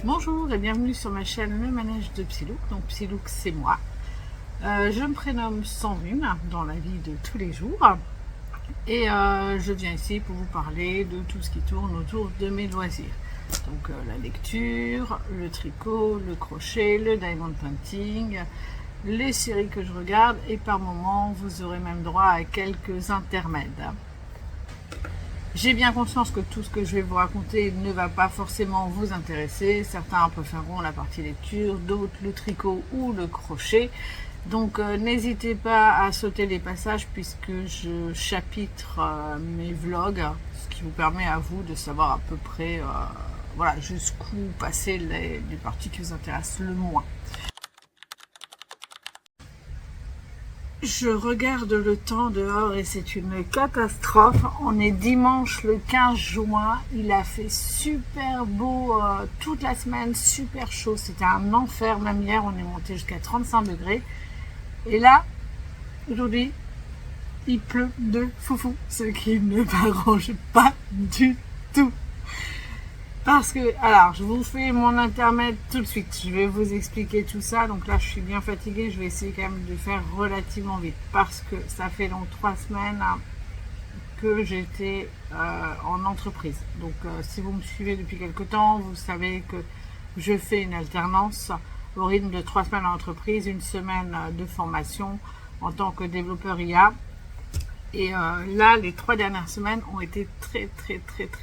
Bonjour et bienvenue sur ma chaîne Le Manège de Psylook. Donc Psylook, c'est moi. Je me prénomme Sandrine dans la vie de tous les jours et je viens ici pour vous parler de tout ce qui tourne autour de mes loisirs. Donc la lecture, le tricot, le crochet, le diamond painting, les séries que je regarde et par moments vous aurez même droit à quelques intermèdes. J'ai bien conscience que tout ce que je vais vous raconter ne va pas forcément vous intéresser. Certains préféreront la partie lecture, d'autres le tricot ou le crochet. Donc n'hésitez pas à sauter les passages puisque je chapitre mes vlogs, ce qui vous permet à vous de savoir à peu près voilà, jusqu'où passer les parties qui vous intéressent le moins. Je regarde le temps dehors et c'est une catastrophe. On est dimanche le 15 juin. Il a fait super beau toute la semaine, super chaud. C'était un enfer. Même hier, on est monté jusqu'à 35 degrés. Et là, aujourd'hui, il pleut de foufou. Ce qui ne m'arrange pas du tout. Parce que, alors, je vous fais mon intermède tout de suite. Je vais vous expliquer tout ça. Donc là, je suis bien fatiguée. Je vais essayer quand même de faire relativement vite. Parce que ça fait donc 3 semaines que j'étais en entreprise. Donc, si vous me suivez depuis quelque temps, vous savez que je fais une alternance au rythme de 3 semaines en entreprise, 1 semaine de formation en tant que développeur IA. Et là, les 3 dernières semaines ont été très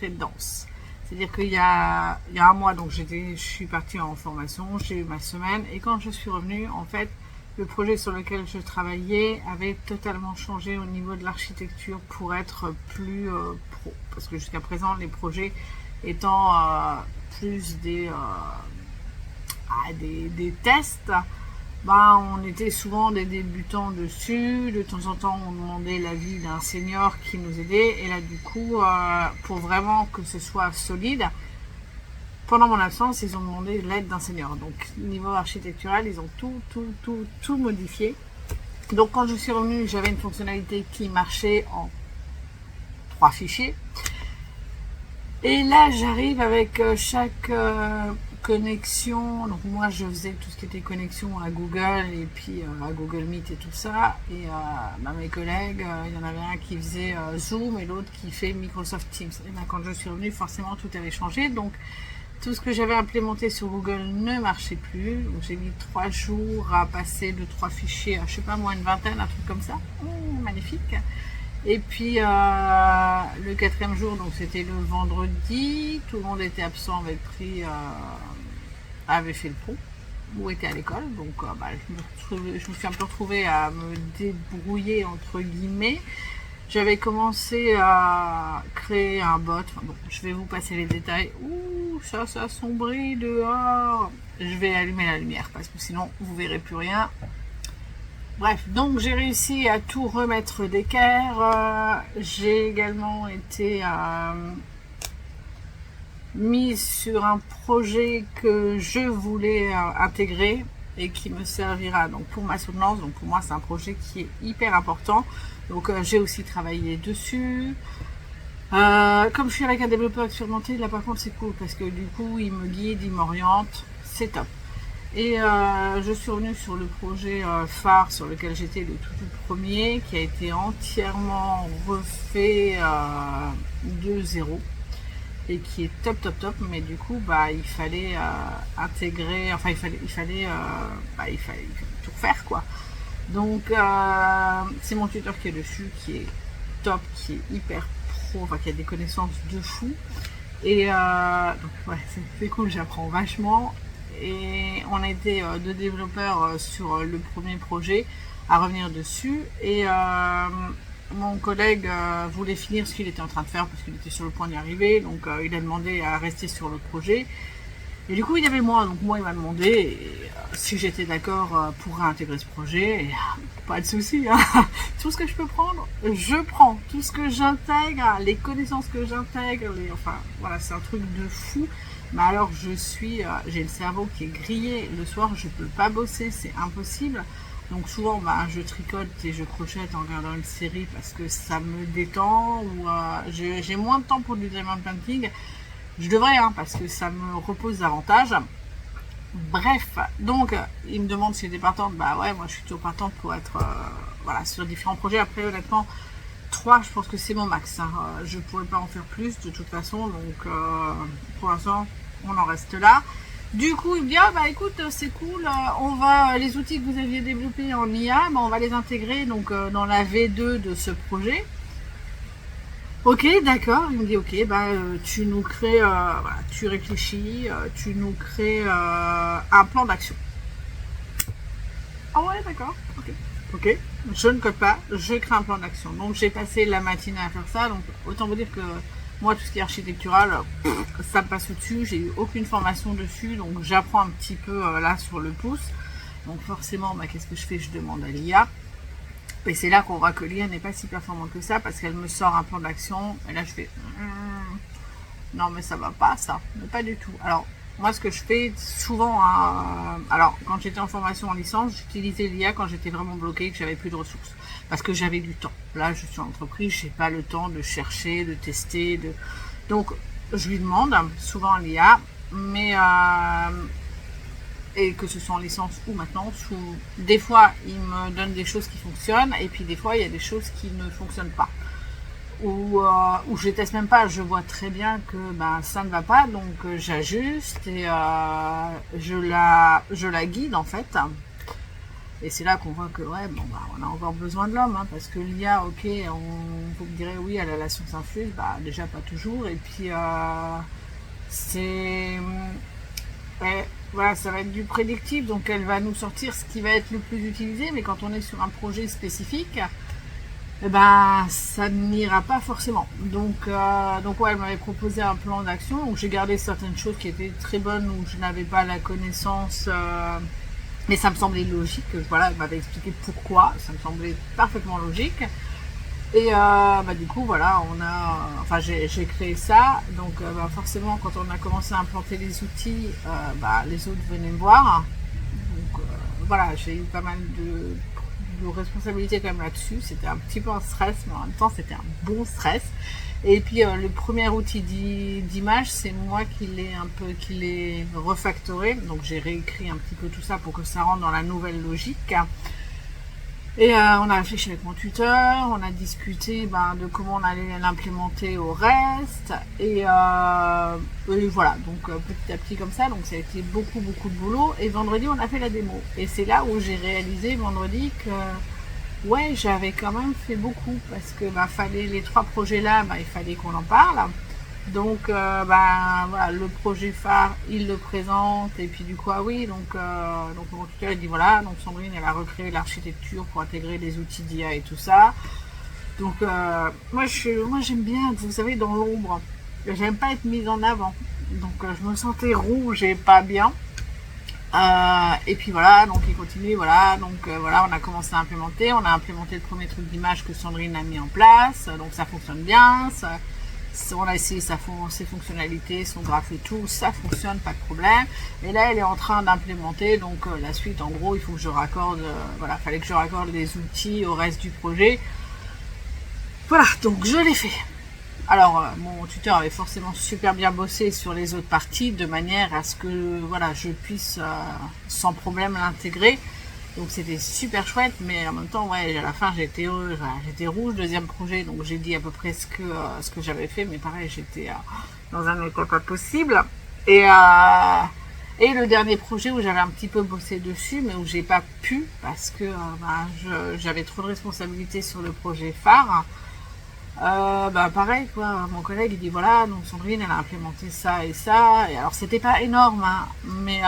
denses. C'est-à-dire qu'il y a un mois, donc je suis partie en formation, j'ai eu ma semaine et quand je suis revenue, en fait, le projet sur lequel je travaillais avait totalement changé au niveau de l'architecture pour être plus pro. Parce que jusqu'à présent, les projets étant plus des tests, on était souvent des débutants dessus. De temps en temps, on demandait l'avis d'un senior qui nous aidait. Et là, du coup, pour vraiment que ce soit solide, pendant mon absence, ils ont demandé l'aide d'un senior. Donc, niveau architectural, ils ont tout modifié. Donc, quand je suis revenue, j'avais une fonctionnalité qui marchait en 3 fichiers. Et là, j'arrive avec chaque connexion. Donc moi, je faisais tout ce qui était connexion à Google et puis à Google Meet et tout ça. Et mes collègues, il y en avait un qui faisait Zoom et l'autre qui fait Microsoft Teams. Et quand je suis revenue, forcément, tout avait changé. Donc, tout ce que j'avais implémenté sur Google ne marchait plus. Donc, j'ai mis 3 jours à passer de 3 fichiers à, je sais pas moi, une vingtaine, un truc comme ça. Magnifique. Et puis le 4e jour, donc c'était le vendredi, tout le monde était absent, avait fait le pont ou était à l'école. Donc je me suis un peu retrouvée à me débrouiller entre guillemets. J'avais commencé à créer un bot. Enfin, bon, je vais vous passer les détails. Ouh, ça assombrit dehors. Je vais allumer la lumière parce que sinon vous verrez plus rien. Bref, donc j'ai réussi à tout remettre d'équerre. J'ai également été mise sur un projet que je voulais intégrer et qui me servira donc pour ma soutenance. Donc pour moi, c'est un projet qui est hyper important. Donc j'ai aussi travaillé dessus. Comme je suis avec un développeur expérimenté, là par contre c'est cool parce que du coup il me guide, il m'oriente, c'est top. Et je suis revenue sur le projet phare sur lequel j'étais le tout premier, qui a été entièrement refait de zéro et qui est top, mais du coup il fallait intégrer, enfin il fallait tout refaire quoi. Donc c'est mon tuteur qui est dessus, qui est top, qui est hyper pro, enfin qui a des connaissances de fou. Et donc ouais, c'est cool, j'apprends vachement. Et on était 2 développeurs sur le premier projet à revenir dessus. Et mon collègue voulait finir ce qu'il était en train de faire parce qu'il était sur le point d'y arriver. Donc il a demandé à rester sur le projet. Et du coup, il y avait moi. Donc moi, il m'a demandé si j'étais d'accord pour réintégrer ce projet. Et pas de souci. Hein. Tout ce que je peux prendre, je prends. Tout ce que j'intègre, les connaissances que j'intègre. Enfin, voilà, c'est un truc de fou. Mais alors j'ai le cerveau qui est grillé. Le soir, je peux pas bosser, c'est impossible. Donc souvent, je tricote et je crochette en regardant une série parce que ça me détend. Ou j'ai moins de temps pour du diamond painting. Je devrais, hein, parce que ça me repose davantage. Bref, donc il me demande si j'étais partante. Bah ouais, moi je suis toujours partante pour être voilà, sur différents projets. Après, honnêtement, 3, je pense que c'est mon max, hein. Je pourrais pas en faire plus de toute façon, donc pour l'instant on en reste là. Du coup il me dit bah écoute, c'est cool, on va les outils que vous aviez développés en IA, on va les intégrer donc dans la V2 de ce projet. Ok, d'accord. Il me dit ok, tu nous crées, voilà, tu réfléchis, tu nous crées un plan d'action. Ah ouais, d'accord. Ok. Ok. Je ne code pas, je crée un plan d'action. Donc j'ai passé la matinée à faire ça. Donc autant vous dire que moi tout ce qui est architectural, ça me passe au-dessus. J'ai eu aucune formation dessus, donc j'apprends un petit peu là sur le pouce. Donc forcément, qu'est-ce que je fais? Je demande à l'IA. Et c'est là qu'on voit que l'IA n'est pas si performante que ça parce qu'elle me sort un plan d'action. Et là, je fais non, mais ça va pas, ça. Mais pas du tout. Alors, moi, ce que je fais souvent, alors, quand j'étais en formation en licence, j'utilisais l'IA quand j'étais vraiment bloquée et que j'avais plus de ressources. Parce que j'avais du temps. Là, je suis en entreprise, j'ai pas le temps de chercher, de tester. Donc, je lui demande souvent à l'IA, mais et que ce soit en licence ou maintenant, des fois il me donne des choses qui fonctionnent et puis des fois il y a des choses qui ne fonctionnent pas ou je teste même pas, je vois très bien que ça ne va pas, donc j'ajuste et je la guide en fait. Et c'est là qu'on voit que on a encore besoin de l'homme, hein, parce que l'IA, ok, vous me direz oui, elle a la science infuse, déjà pas toujours, et puis c'est voilà, ça va être du prédictif, donc elle va nous sortir ce qui va être le plus utilisé, mais quand on est sur un projet spécifique, ça n'ira pas forcément. Donc ouais, elle m'avait proposé un plan d'action, donc j'ai gardé certaines choses qui étaient très bonnes où je n'avais pas la connaissance, mais ça me semblait logique. Voilà, elle m'avait expliqué pourquoi, ça me semblait parfaitement logique. Et du coup voilà, j'ai créé ça, donc forcément quand on a commencé à implanter les outils, les autres venaient me voir, donc voilà, j'ai eu pas mal de responsabilités quand même là-dessus. C'était un petit peu un stress, mais en même temps c'était un bon stress. Et puis le premier outil d'image, c'est moi qui l'ai refactoré, donc j'ai réécrit un petit peu tout ça pour que ça rentre dans la nouvelle logique. Et on a réfléchi avec mon tuteur, on a discuté de comment on allait l'implémenter au reste, et voilà, donc petit à petit comme ça, donc ça a été beaucoup de boulot. Et vendredi on a fait la démo, et c'est là où j'ai réalisé vendredi que ouais, j'avais quand même fait beaucoup, parce que fallait les 3 projets là, il fallait qu'on en parle. Donc voilà, le projet phare, il le présente, et puis du coup donc mon tuteur il dit voilà, donc Sandrine elle a recréé l'architecture pour intégrer les outils d'IA et tout ça. Donc moi j'aime bien, vous savez, dans l'ombre, j'aime pas être mise en avant, donc je me sentais rouge et pas bien. Et puis voilà, donc il continue, voilà, donc voilà, on a commencé à implémenter, on a implémenté le premier truc d'image que Sandrine a mis en place, donc ça fonctionne bien, on a essayé ses fonctionnalités, son graphe et tout, ça fonctionne, pas de problème. Et là, elle est en train d'implémenter, donc la suite, en gros, il faut que je raccorde, fallait que je raccorde les outils au reste du projet. Voilà, donc je l'ai fait. Alors, mon tuteur avait forcément super bien bossé sur les autres parties, de manière à ce que, je puisse sans problème l'intégrer. Donc c'était super chouette, mais en même temps, ouais, à la fin j'étais rouge, deuxième projet, donc j'ai dit à peu près ce que j'avais fait, mais pareil, j'étais dans un état pas possible. Et le dernier projet où j'avais un petit peu bossé dessus, mais où j'ai pas pu, parce que j'avais trop de responsabilités sur le projet phare. Pareil quoi, mon collègue il dit voilà, donc Sandrine elle a implémenté ça et ça, et alors c'était pas énorme, hein, mais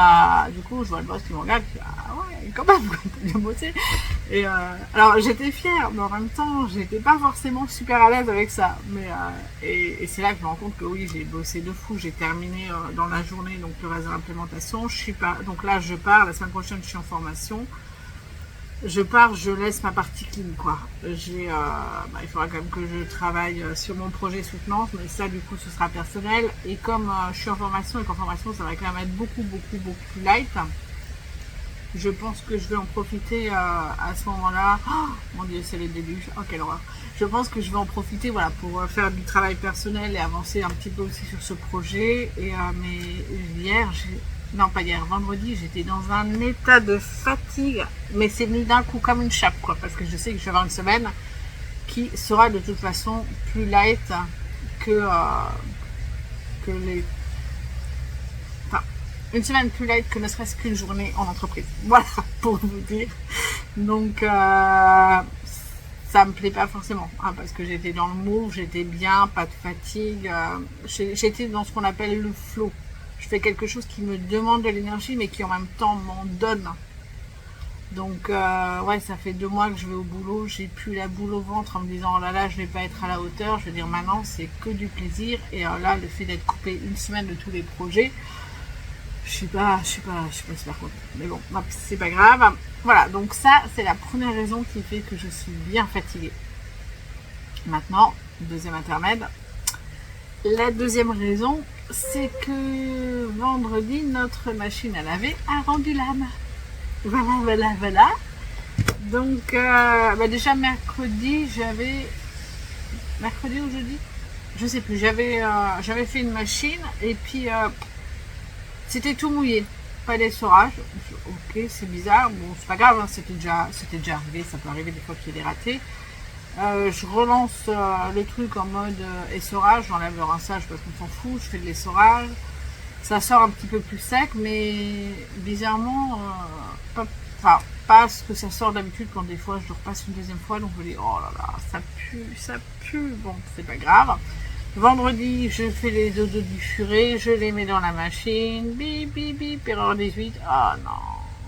du coup je vois le boss qui me regarde, qui dit, ah ouais quand même, t'as bien bossé. Et alors j'étais fière, mais en même temps j'étais pas forcément super à l'aise avec ça, mais et c'est là que je me rends compte que oui, j'ai bossé de fou. J'ai terminé dans la journée donc le reste de l'implémentation. Donc là je pars, la semaine prochaine je suis en formation. Je pars, je laisse ma partie clean, quoi. Il faudra quand même que je travaille sur mon projet soutenance, mais ça, du coup, ce sera personnel. Et comme je suis en formation, et qu'en formation, ça va quand même être beaucoup plus light. Je pense que je vais en profiter à ce moment-là. Oh, mon Dieu, c'est le début. Oh, quelle horreur. Je pense que je vais en profiter, voilà, pour faire du travail personnel et avancer un petit peu aussi sur ce projet. Et mais hier, non pas hier, vendredi, j'étais dans un état de fatigue, mais c'est venu d'un coup comme une chape, quoi, parce que je sais que je vais avoir une semaine qui sera de toute façon plus light que les... Enfin, une semaine plus light que ne serait-ce qu'une journée en entreprise. Voilà, pour vous dire. Donc, ça me plaît pas forcément, hein, parce que j'étais dans le move, j'étais bien, pas de fatigue. J'étais dans ce qu'on appelle le flow. Je fais quelque chose qui me demande de l'énergie, mais qui en même temps m'en donne. Donc, ouais, ça fait 2 mois que je vais au boulot. J'ai plus la boule au ventre en me disant, oh là là, je vais pas être à la hauteur. Je veux dire, maintenant, c'est que du plaisir. Et là, le fait d'être coupé une semaine de tous les projets, je suis pas super contente. Mais bon, c'est pas grave. Voilà, donc ça, c'est la première raison qui fait que je suis bien fatiguée. Maintenant, deuxième intermède. La deuxième raison, c'est que vendredi, notre machine à laver a rendu l'âme. Voilà. Donc, déjà mercredi, mercredi ou jeudi, je sais plus, j'avais fait une machine et puis c'était tout mouillé, pas d'essorage. Ok, c'est bizarre, bon c'est pas grave, hein, c'était déjà arrivé, ça peut arriver des fois qu'il y ait des ratés. Je relance le truc en mode essorage, j'enlève le rinçage parce qu'on s'en fout, je fais de l'essorage. Ça sort un petit peu plus sec, mais bizarrement, pas ce que ça sort d'habitude quand des fois je le repasse une deuxième fois, donc je me dis, oh là là, ça pue, bon, c'est pas grave. Vendredi, je fais les dodos du furet, je les mets dans la machine, bip, bip, bip, erreur 18, oh non,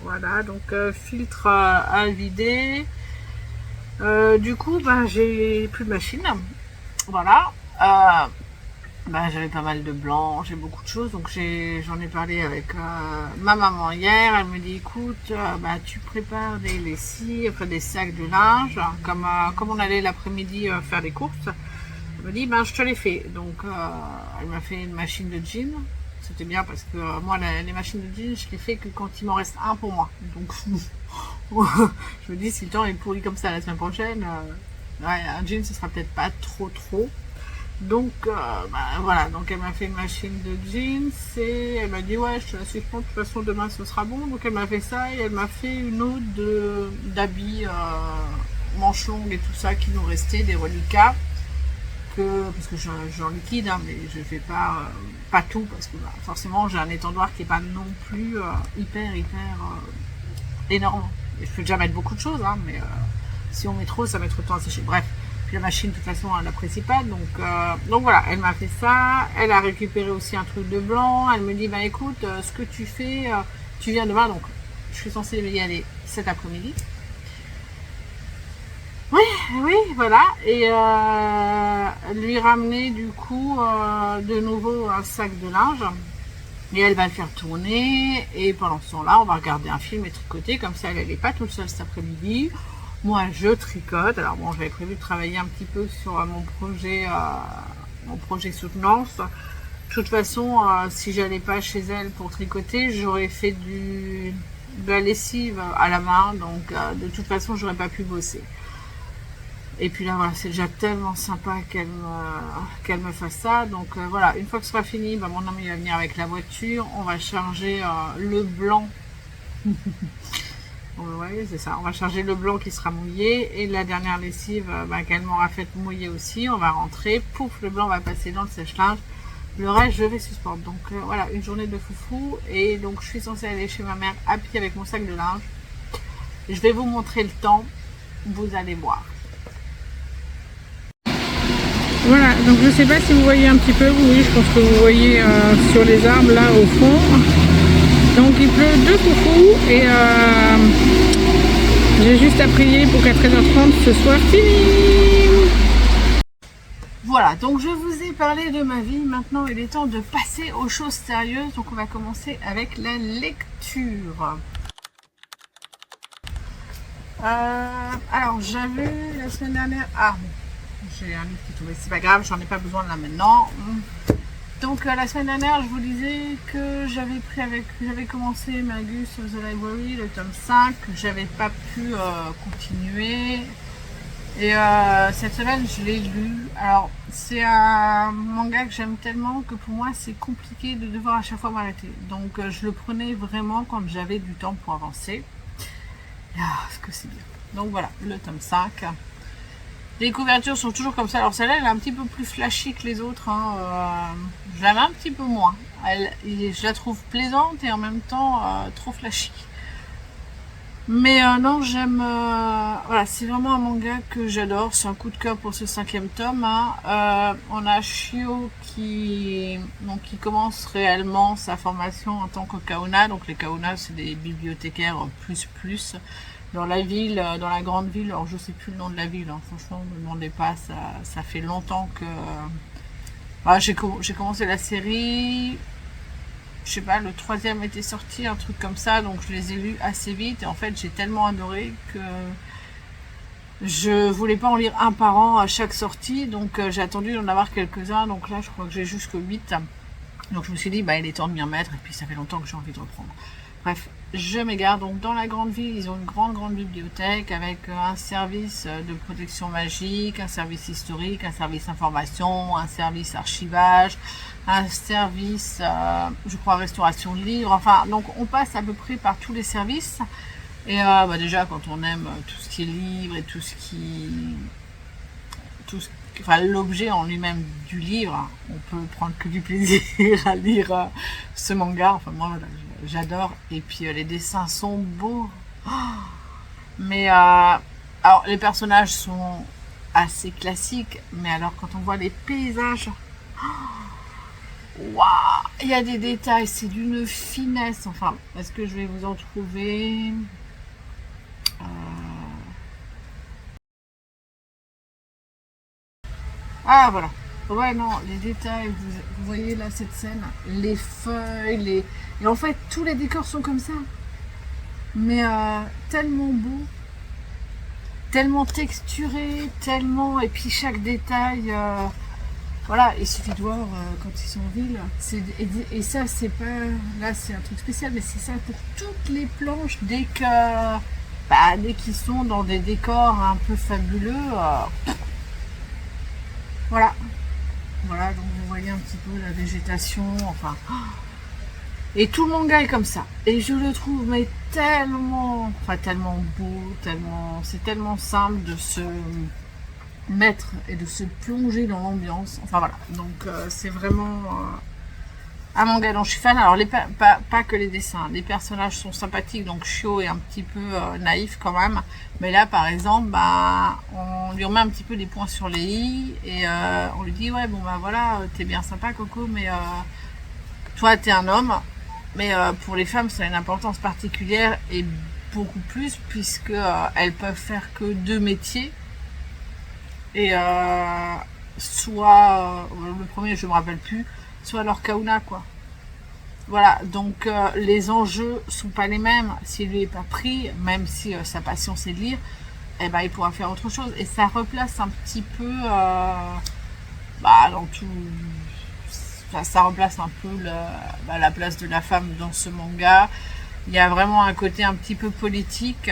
voilà, donc filtre à vider. Du coup, j'ai plus de machine, voilà. J'avais pas mal de blanc, j'ai beaucoup de choses, donc j'en ai parlé avec ma maman hier. Elle me dit, écoute, tu prépares des lessives, enfin des sacs de linge, comme on allait l'après-midi faire des courses. Elle me dit, je te les fais. Donc elle m'a fait une machine de jean. C'était bien parce que moi les machines de jean, je les fais que quand il m'en reste un pour moi. Donc je me dis, si le temps est pourri comme ça la semaine prochaine, un jean ce sera peut-être pas trop. Donc voilà, donc elle m'a fait une machine de jeans et elle m'a dit, ouais, je te la suspends, de toute façon demain ce sera bon. Donc elle m'a fait ça et elle m'a fait une autre d'habits manches longues et tout ça qui nous restait, des reliquats, parce que j'en liquide, hein, mais je fais pas tout parce que forcément j'ai un étendoir qui est pas non plus hyper énorme. Et je peux déjà mettre beaucoup de choses, hein, mais si on met trop, ça met trop de temps à sécher. Bref. Puis la machine, de toute façon, elle n'apprécie pas. Donc voilà, elle m'a fait ça. Elle a récupéré aussi un truc de blanc. Elle me dit, écoute, ce que tu fais, tu viens demain. Donc, je suis censée y aller cet après-midi. Oui, voilà. Et lui ramener, du coup, de nouveau un sac de linge. Et elle va le faire tourner. Et pendant ce temps-là, on va regarder un film et tricoter. Comme ça, elle n'est pas toute seule cet après-midi. Moi, je tricote. Alors bon, j'avais prévu de travailler un petit peu sur mon projet soutenance. De toute façon, si j'allais pas chez elle pour tricoter, j'aurais fait de la lessive à la main. Donc, de toute façon, j'aurais pas pu bosser. Et puis là, voilà, c'est déjà tellement sympa qu'elle me fasse ça. Donc voilà, une fois que ce sera fini, mon ami va venir avec la voiture. On va charger le blanc. Ouais, c'est ça. On va charger le blanc qui sera mouillé et la dernière lessive qu'elle m'aura fait mouiller aussi. On va rentrer, pouf, le blanc va passer dans le sèche-linge. Le reste, je vais suspendre. Donc voilà, une journée de foufou. Et donc, je suis censée aller chez ma mère à pied avec mon sac de linge. Je vais vous montrer le temps. Vous allez voir. Voilà, donc je ne sais pas si vous voyez un petit peu. Oui, je pense que vous voyez sur les arbres là au fond. Donc il pleut de foufou et j'ai juste à prier pour qu'à 13h30 ce soit fini. Voilà, donc je vous ai parlé de ma vie. Maintenant il est temps de passer aux choses sérieuses. Donc on va commencer avec la lecture. Alors j'avais la semaine dernière... j'ai un livre qui est tombé, c'est pas grave, j'en ai pas besoin là maintenant. Donc la semaine dernière, je vous disais que j'avais commencé Magus of the Library, le tome 5, j'avais pas pu continuer. Et cette semaine, je l'ai lu. Alors, c'est un manga que j'aime tellement que pour moi, c'est compliqué de devoir à chaque fois m'arrêter. Donc, je le prenais vraiment quand j'avais du temps pour avancer. Ah, ce que c'est bien. Donc voilà, le tome 5. Les couvertures sont toujours comme ça. Alors celle-là, elle est un petit peu plus flashy que les autres. Je l'aime un petit peu moins. Je la trouve plaisante et en même temps trop flashy. Mais non, j'aime... voilà, c'est vraiment un manga que j'adore. C'est un coup de cœur pour ce 5e tome. On a Shio qui commence réellement sa formation en tant que Kaona. Donc les Kaona, c'est des bibliothécaires plus dans la ville, dans la grande ville. Alors je sais plus le nom de la ville, hein. Franchement, ne me demandez pas, ça fait longtemps que... Voilà, j'ai commencé la série... Je sais pas, le 3e était sorti, un truc comme ça, donc je les ai lus assez vite. Et en fait, j'ai tellement adoré que je voulais pas en lire un par an à chaque sortie. Donc j'ai attendu d'en avoir quelques-uns. Donc là, je crois que j'ai jusqu'au 8. Donc je me suis dit, bah il est temps de m'y remettre. Et puis ça fait longtemps que j'ai envie de reprendre. Bref, je m'égare. Donc dans la grande ville, ils ont une grande bibliothèque avec un service de protection magique, un service historique, un service information, un service archivage, un service, je crois, restauration de livres. Enfin, donc on passe à peu près par tous les services. Et déjà, quand on aime tout ce qui est livre et enfin, l'objet en lui-même du livre, on peut prendre que du plaisir à lire ce manga. Enfin, moi, j'adore. Et puis, les dessins sont beaux. Mais, alors, les personnages sont assez classiques. Mais alors, quand on voit les paysages... Waouh, il y a des détails, c'est d'une finesse. Enfin, est-ce que je vais vous en trouver Ah, voilà. Ouais, non, les détails, vous voyez là cette scène, les feuilles, et en fait, tous les décors sont comme ça. Mais tellement beau, tellement texturé, tellement... Et puis chaque détail... Voilà, il suffit de voir quand ils sont en ville. Et ça, c'est pas... Là, c'est un truc spécial, mais c'est ça pour toutes les planches. Dès qu'ils sont dans des décors un peu fabuleux. Voilà. Voilà, donc vous voyez un petit peu la végétation. Enfin... Et tout le manga est comme ça. Et je le trouve mais tellement beau, c'est tellement simple de se mettre et de se plonger dans l'ambiance. Enfin voilà, donc c'est vraiment un manga dont je suis fan. Alors pas que les dessins, les personnages sont sympathiques, donc Shio est un petit peu naïf quand même. Mais là par exemple, on lui remet un petit peu des points sur les i et on lui dit ouais bon voilà, t'es bien sympa Coco, mais toi t'es un homme. Mais pour les femmes, ça a une importance particulière et beaucoup plus puisque elles peuvent faire que 2 métiers. Et soit le premier, je me rappelle plus, soit leur kauna quoi. Voilà, donc les enjeux sont pas les mêmes. S'il lui est pas pris, même si sa passion c'est de lire, eh ben il pourra faire autre chose. Et ça replace un petit peu dans tout. Ça remplace un peu la place de la femme dans ce manga. Il y a vraiment un côté un petit peu politique.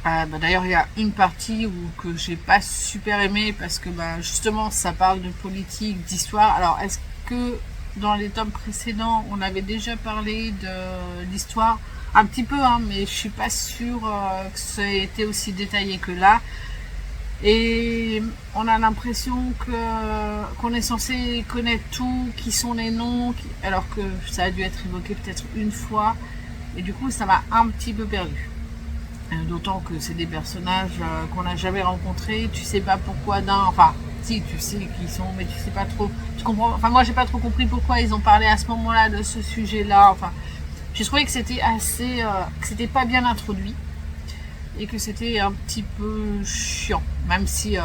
D'ailleurs, il y a une partie que j'ai pas super aimé parce que justement, ça parle de politique, d'histoire. Alors, est-ce que dans les tomes précédents, on avait déjà parlé de l'histoire? Un petit peu, hein, mais je suis pas sûre que ça ait été aussi détaillé que là. Et on a l'impression qu'on est censé connaître tout, qui sont les noms, alors que ça a dû être évoqué peut-être une fois. Et du coup, ça m'a un petit peu perdu. D'autant que c'est des personnages qu'on n'a jamais rencontrés. Tu sais pas pourquoi enfin, si, tu sais qui ils sont, mais tu sais pas trop. Tu comprends. Enfin, moi, j'ai pas trop compris pourquoi ils ont parlé à ce moment-là de ce sujet-là. Enfin, j'ai trouvé que c'était que c'était pas bien introduit. Et que c'était un petit peu chiant, même si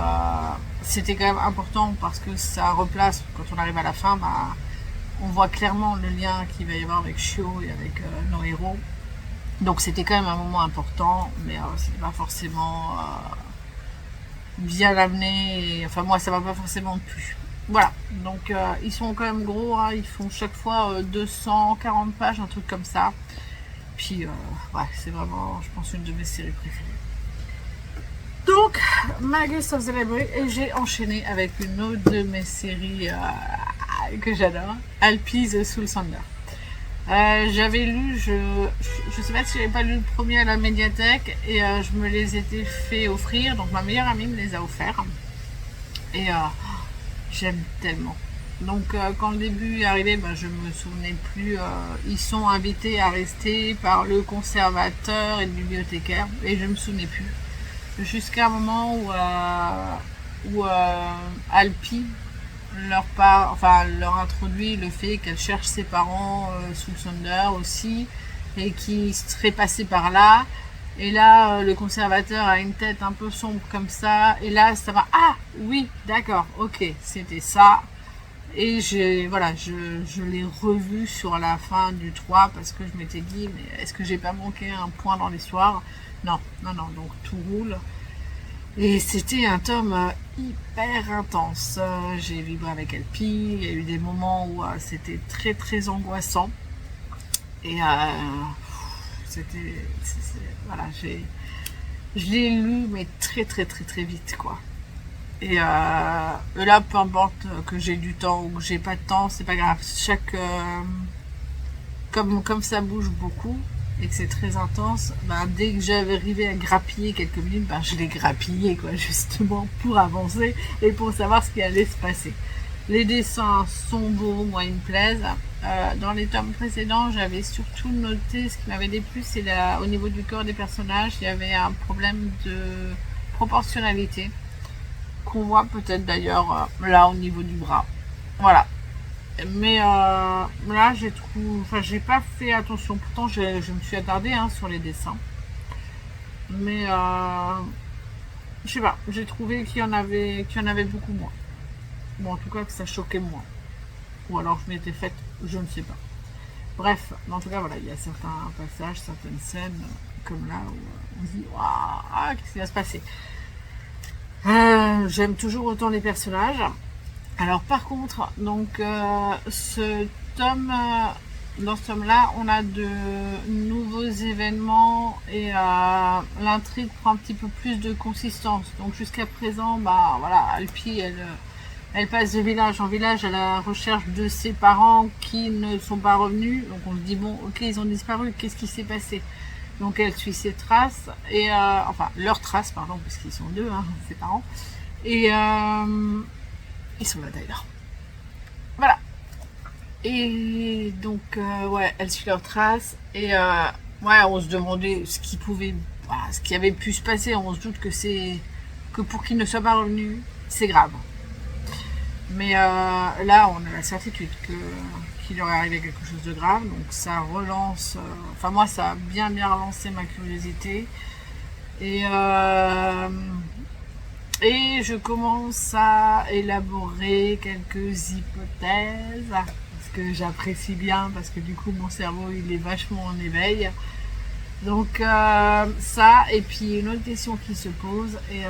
c'était quand même important parce que ça replace, quand on arrive à la fin, on voit clairement le lien qu'il va y avoir avec Shio et avec nos héros. Donc c'était quand même un moment important, mais c'était pas forcément bien amené. Enfin moi ça m'a pas forcément plu. voilà, donc ils sont quand même gros, hein. Ils font chaque fois 240 pages, un truc comme ça. Puis ouais, c'est vraiment, je pense, une de mes séries préférées. Donc, Magus of the Library, et j'ai enchaîné avec une autre de mes séries que j'adore, Alpi the Soul Sander. J'avais lu, je sais pas si j'avais pas lu le premier à la médiathèque, et je me les étais fait offrir, donc ma meilleure amie me les a offerts. Et j'aime tellement. Donc quand le début est arrivé, ben, je me souvenais plus. Ils sont invités à rester par le conservateur et le bibliothécaire, et je me souvenais plus. Jusqu'à un moment où Alpi leur introduit le fait qu'elle cherche ses parents sous le Sonder aussi, et qui serait passé par là. Et là, le conservateur a une tête un peu sombre comme ça. Et là, ça va. Ah oui, d'accord, ok, c'était ça. Et voilà, je l'ai revu sur la fin du 3 parce que je m'étais dit, mais est-ce que j'ai pas manqué un point dans l'histoire? Non, donc tout roule. Et c'était un tome hyper intense. J'ai vibré avec Alpi. Il y a eu des moments où c'était très très angoissant. Et voilà, je l'ai lu mais très très très très vite quoi. Et là, peu importe que j'ai du temps ou que j'ai pas de temps, c'est pas grave. Comme ça bouge beaucoup et que c'est très intense, ben, dès que j'avais arrivé à grappiller quelques minutes, ben, je l'ai grappillé quoi, justement pour avancer et pour savoir ce qui allait se passer. Les dessins sont beaux, moi ils me plaisent. Dans les tomes précédents, j'avais surtout noté ce qui m'avait déplu, c'est au niveau du corps des personnages, il y avait un problème de proportionnalité qu'on voit peut-être d'ailleurs là au niveau du bras. Voilà. Mais là, j'ai pas fait attention. Pourtant, je me suis attardée sur les dessins. Mais je sais pas, j'ai trouvé qu'il y en avait beaucoup moins. Bon, en tout cas, que ça choquait moins. Ou alors je m'étais faite, je ne sais pas. Bref, en tout cas, voilà, il y a certains passages, certaines scènes, comme là, où on se dit, waouh, qu'est-ce qui va se passer? J'aime toujours autant les personnages. Alors par contre, donc dans ce tome-là, on a de nouveaux événements et l'intrigue prend un petit peu plus de consistance. Donc jusqu'à présent, bah voilà, Alpi, elle passe de village en village à la recherche de ses parents qui ne sont pas revenus. Donc on se dit bon, ok, ils ont disparu, qu'est-ce qui s'est passé? Donc elle suit ses traces et enfin leurs traces, pardon, puisqu'ils sont deux, ses parents. Et ils sont là d'ailleurs. Voilà. Et donc, ouais, elle suit leurs traces. Et ouais, on se demandait ce qui avait pu se passer. On se doute que pour qu'ils ne soient pas revenus, c'est grave. Mais là, on a la certitude qu'il aurait arrivé quelque chose de grave. Donc ça relance. Enfin, moi, ça a bien relancé ma curiosité. Et je commence à élaborer quelques hypothèses, parce que j'apprécie bien, parce que du coup mon cerveau il est vachement en éveil. Donc ça, et puis une autre question qui se pose, et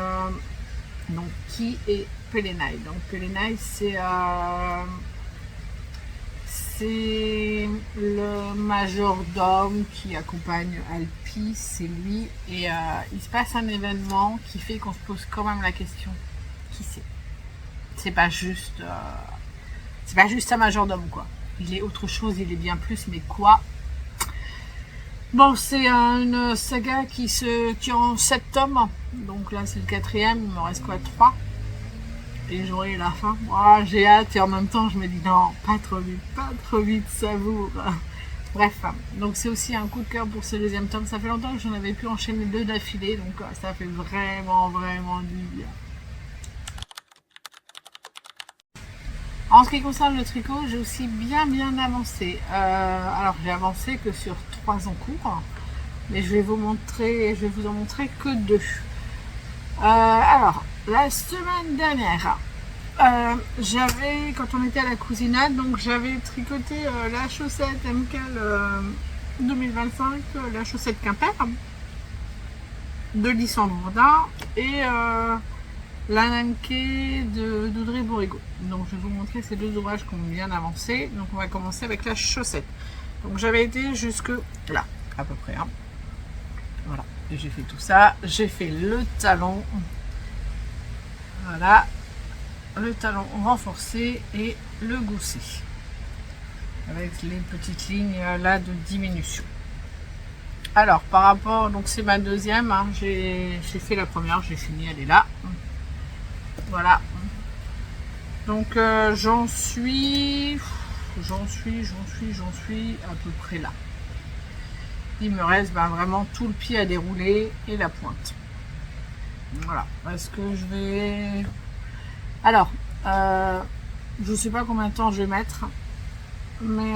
donc qui est Pelenai? Donc Pelenai c'est le majordome qui accompagne Alpi, c'est lui, et il se passe un événement qui fait qu'on se pose quand même la question, qui c'est? C'est pas juste un majordome quoi. Il est autre chose, il est bien plus, mais quoi? Bon, c'est une saga qui est en 7 tomes, donc là c'est le 4e, il me reste quoi, 3? Et j'aurai la fin. Oh, j'ai hâte et en même temps je me dis non, pas trop vite, savoure. Bref, donc c'est aussi un coup de cœur pour ce 2e tome. Ça fait longtemps que j'en avais pu enchaîner 2 d'affilée, donc ça fait vraiment du bien. En ce qui concerne le tricot, j'ai aussi bien avancé. Alors j'ai avancé que sur 3 en cours, mais je vais vous en montrer que 2. Alors, la semaine dernière, quand on était à la cousinade, donc j'avais tricoté la chaussette MCAL 2025, la chaussette Quimper de Lysandre Rodin, et l'Ananke d'Audrey Borigo. Donc je vais vous montrer ces deux ouvrages qui ont bien avancé. Donc on va commencer avec la chaussette. Donc j'avais été jusque là, à peu près. Hein. Voilà, et j'ai fait tout ça. J'ai fait le talon. Voilà, le talon renforcé et le gousset. Avec les petites lignes là de diminution. Alors par rapport, donc c'est ma deuxième, hein, j'ai fait la première, j'ai fini, elle est là. Voilà. Donc j'en suis à peu près là. Il me reste vraiment tout le pied à dérouler et la pointe. Voilà. Est-ce que je vais... Alors, je ne sais pas combien de temps je vais mettre, mais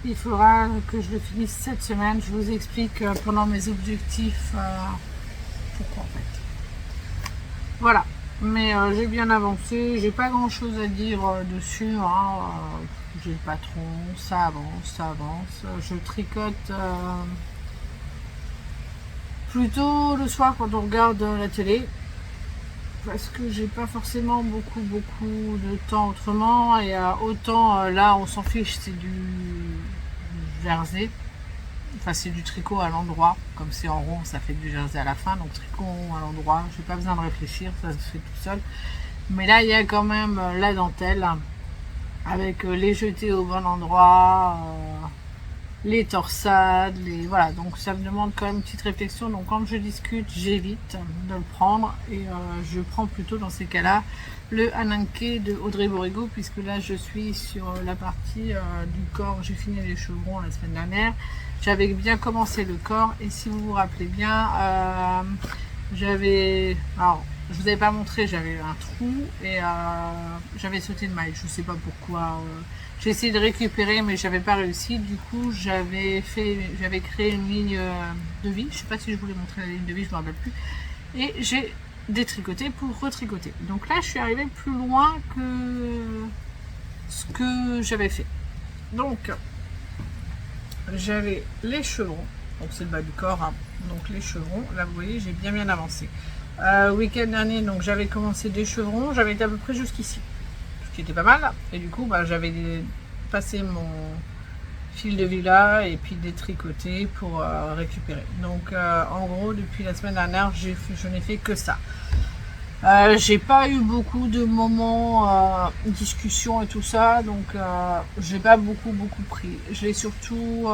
il faudra que je le finisse cette semaine. Je vous explique pendant mes objectifs pourquoi en fait. Voilà. Mais j'ai bien avancé, j'ai pas grand chose à dire dessus, hein. J'ai le patron, ça avance. Je tricote plutôt le soir quand on regarde la télé, parce que j'ai pas forcément beaucoup de temps autrement, et autant là on s'en fiche, c'est du jersey. Enfin, c'est du tricot à l'endroit, comme c'est en rond, ça fait du jersey à la fin, donc tricot à l'endroit, j'ai pas besoin de réfléchir, ça se fait tout seul. Mais là, il y a quand même la dentelle, avec les jetés au bon endroit, les torsades, voilà, donc ça me demande quand même une petite réflexion. Donc quand je discute, j'évite de le prendre, et je prends plutôt dans ces cas-là le Ananke de Audrey Borigo, puisque là je suis sur la partie du corps. J'ai fini les chevrons la semaine dernière, j'avais bien commencé le corps, et si vous vous rappelez bien, j'avais, alors je vous avais pas montré, j'avais un trou, et j'avais sauté de maille, je sais pas pourquoi. J'ai essayé de récupérer, mais j'avais pas réussi. Du coup, j'avais créé une ligne de vie. Je sais pas si je voulais montrer la ligne de vie, je me rappelle plus. Et j'ai détricoté pour retricoter. Donc là, je suis arrivée plus loin que ce que j'avais fait. Donc, j'avais les chevrons. Donc c'est le bas du corps. Hein. Donc les chevrons. Là, vous voyez, j'ai bien avancé. Week-end dernier, donc j'avais commencé des chevrons. J'avais été à peu près jusqu'ici. Qui était pas mal, et du coup j'avais passé mon fil de vie là et puis détricoté pour récupérer. Donc en gros depuis la semaine dernière je n'ai fait que ça. J'ai pas eu beaucoup de moments discussion et tout ça, donc j'ai pas beaucoup pris. Je l'ai surtout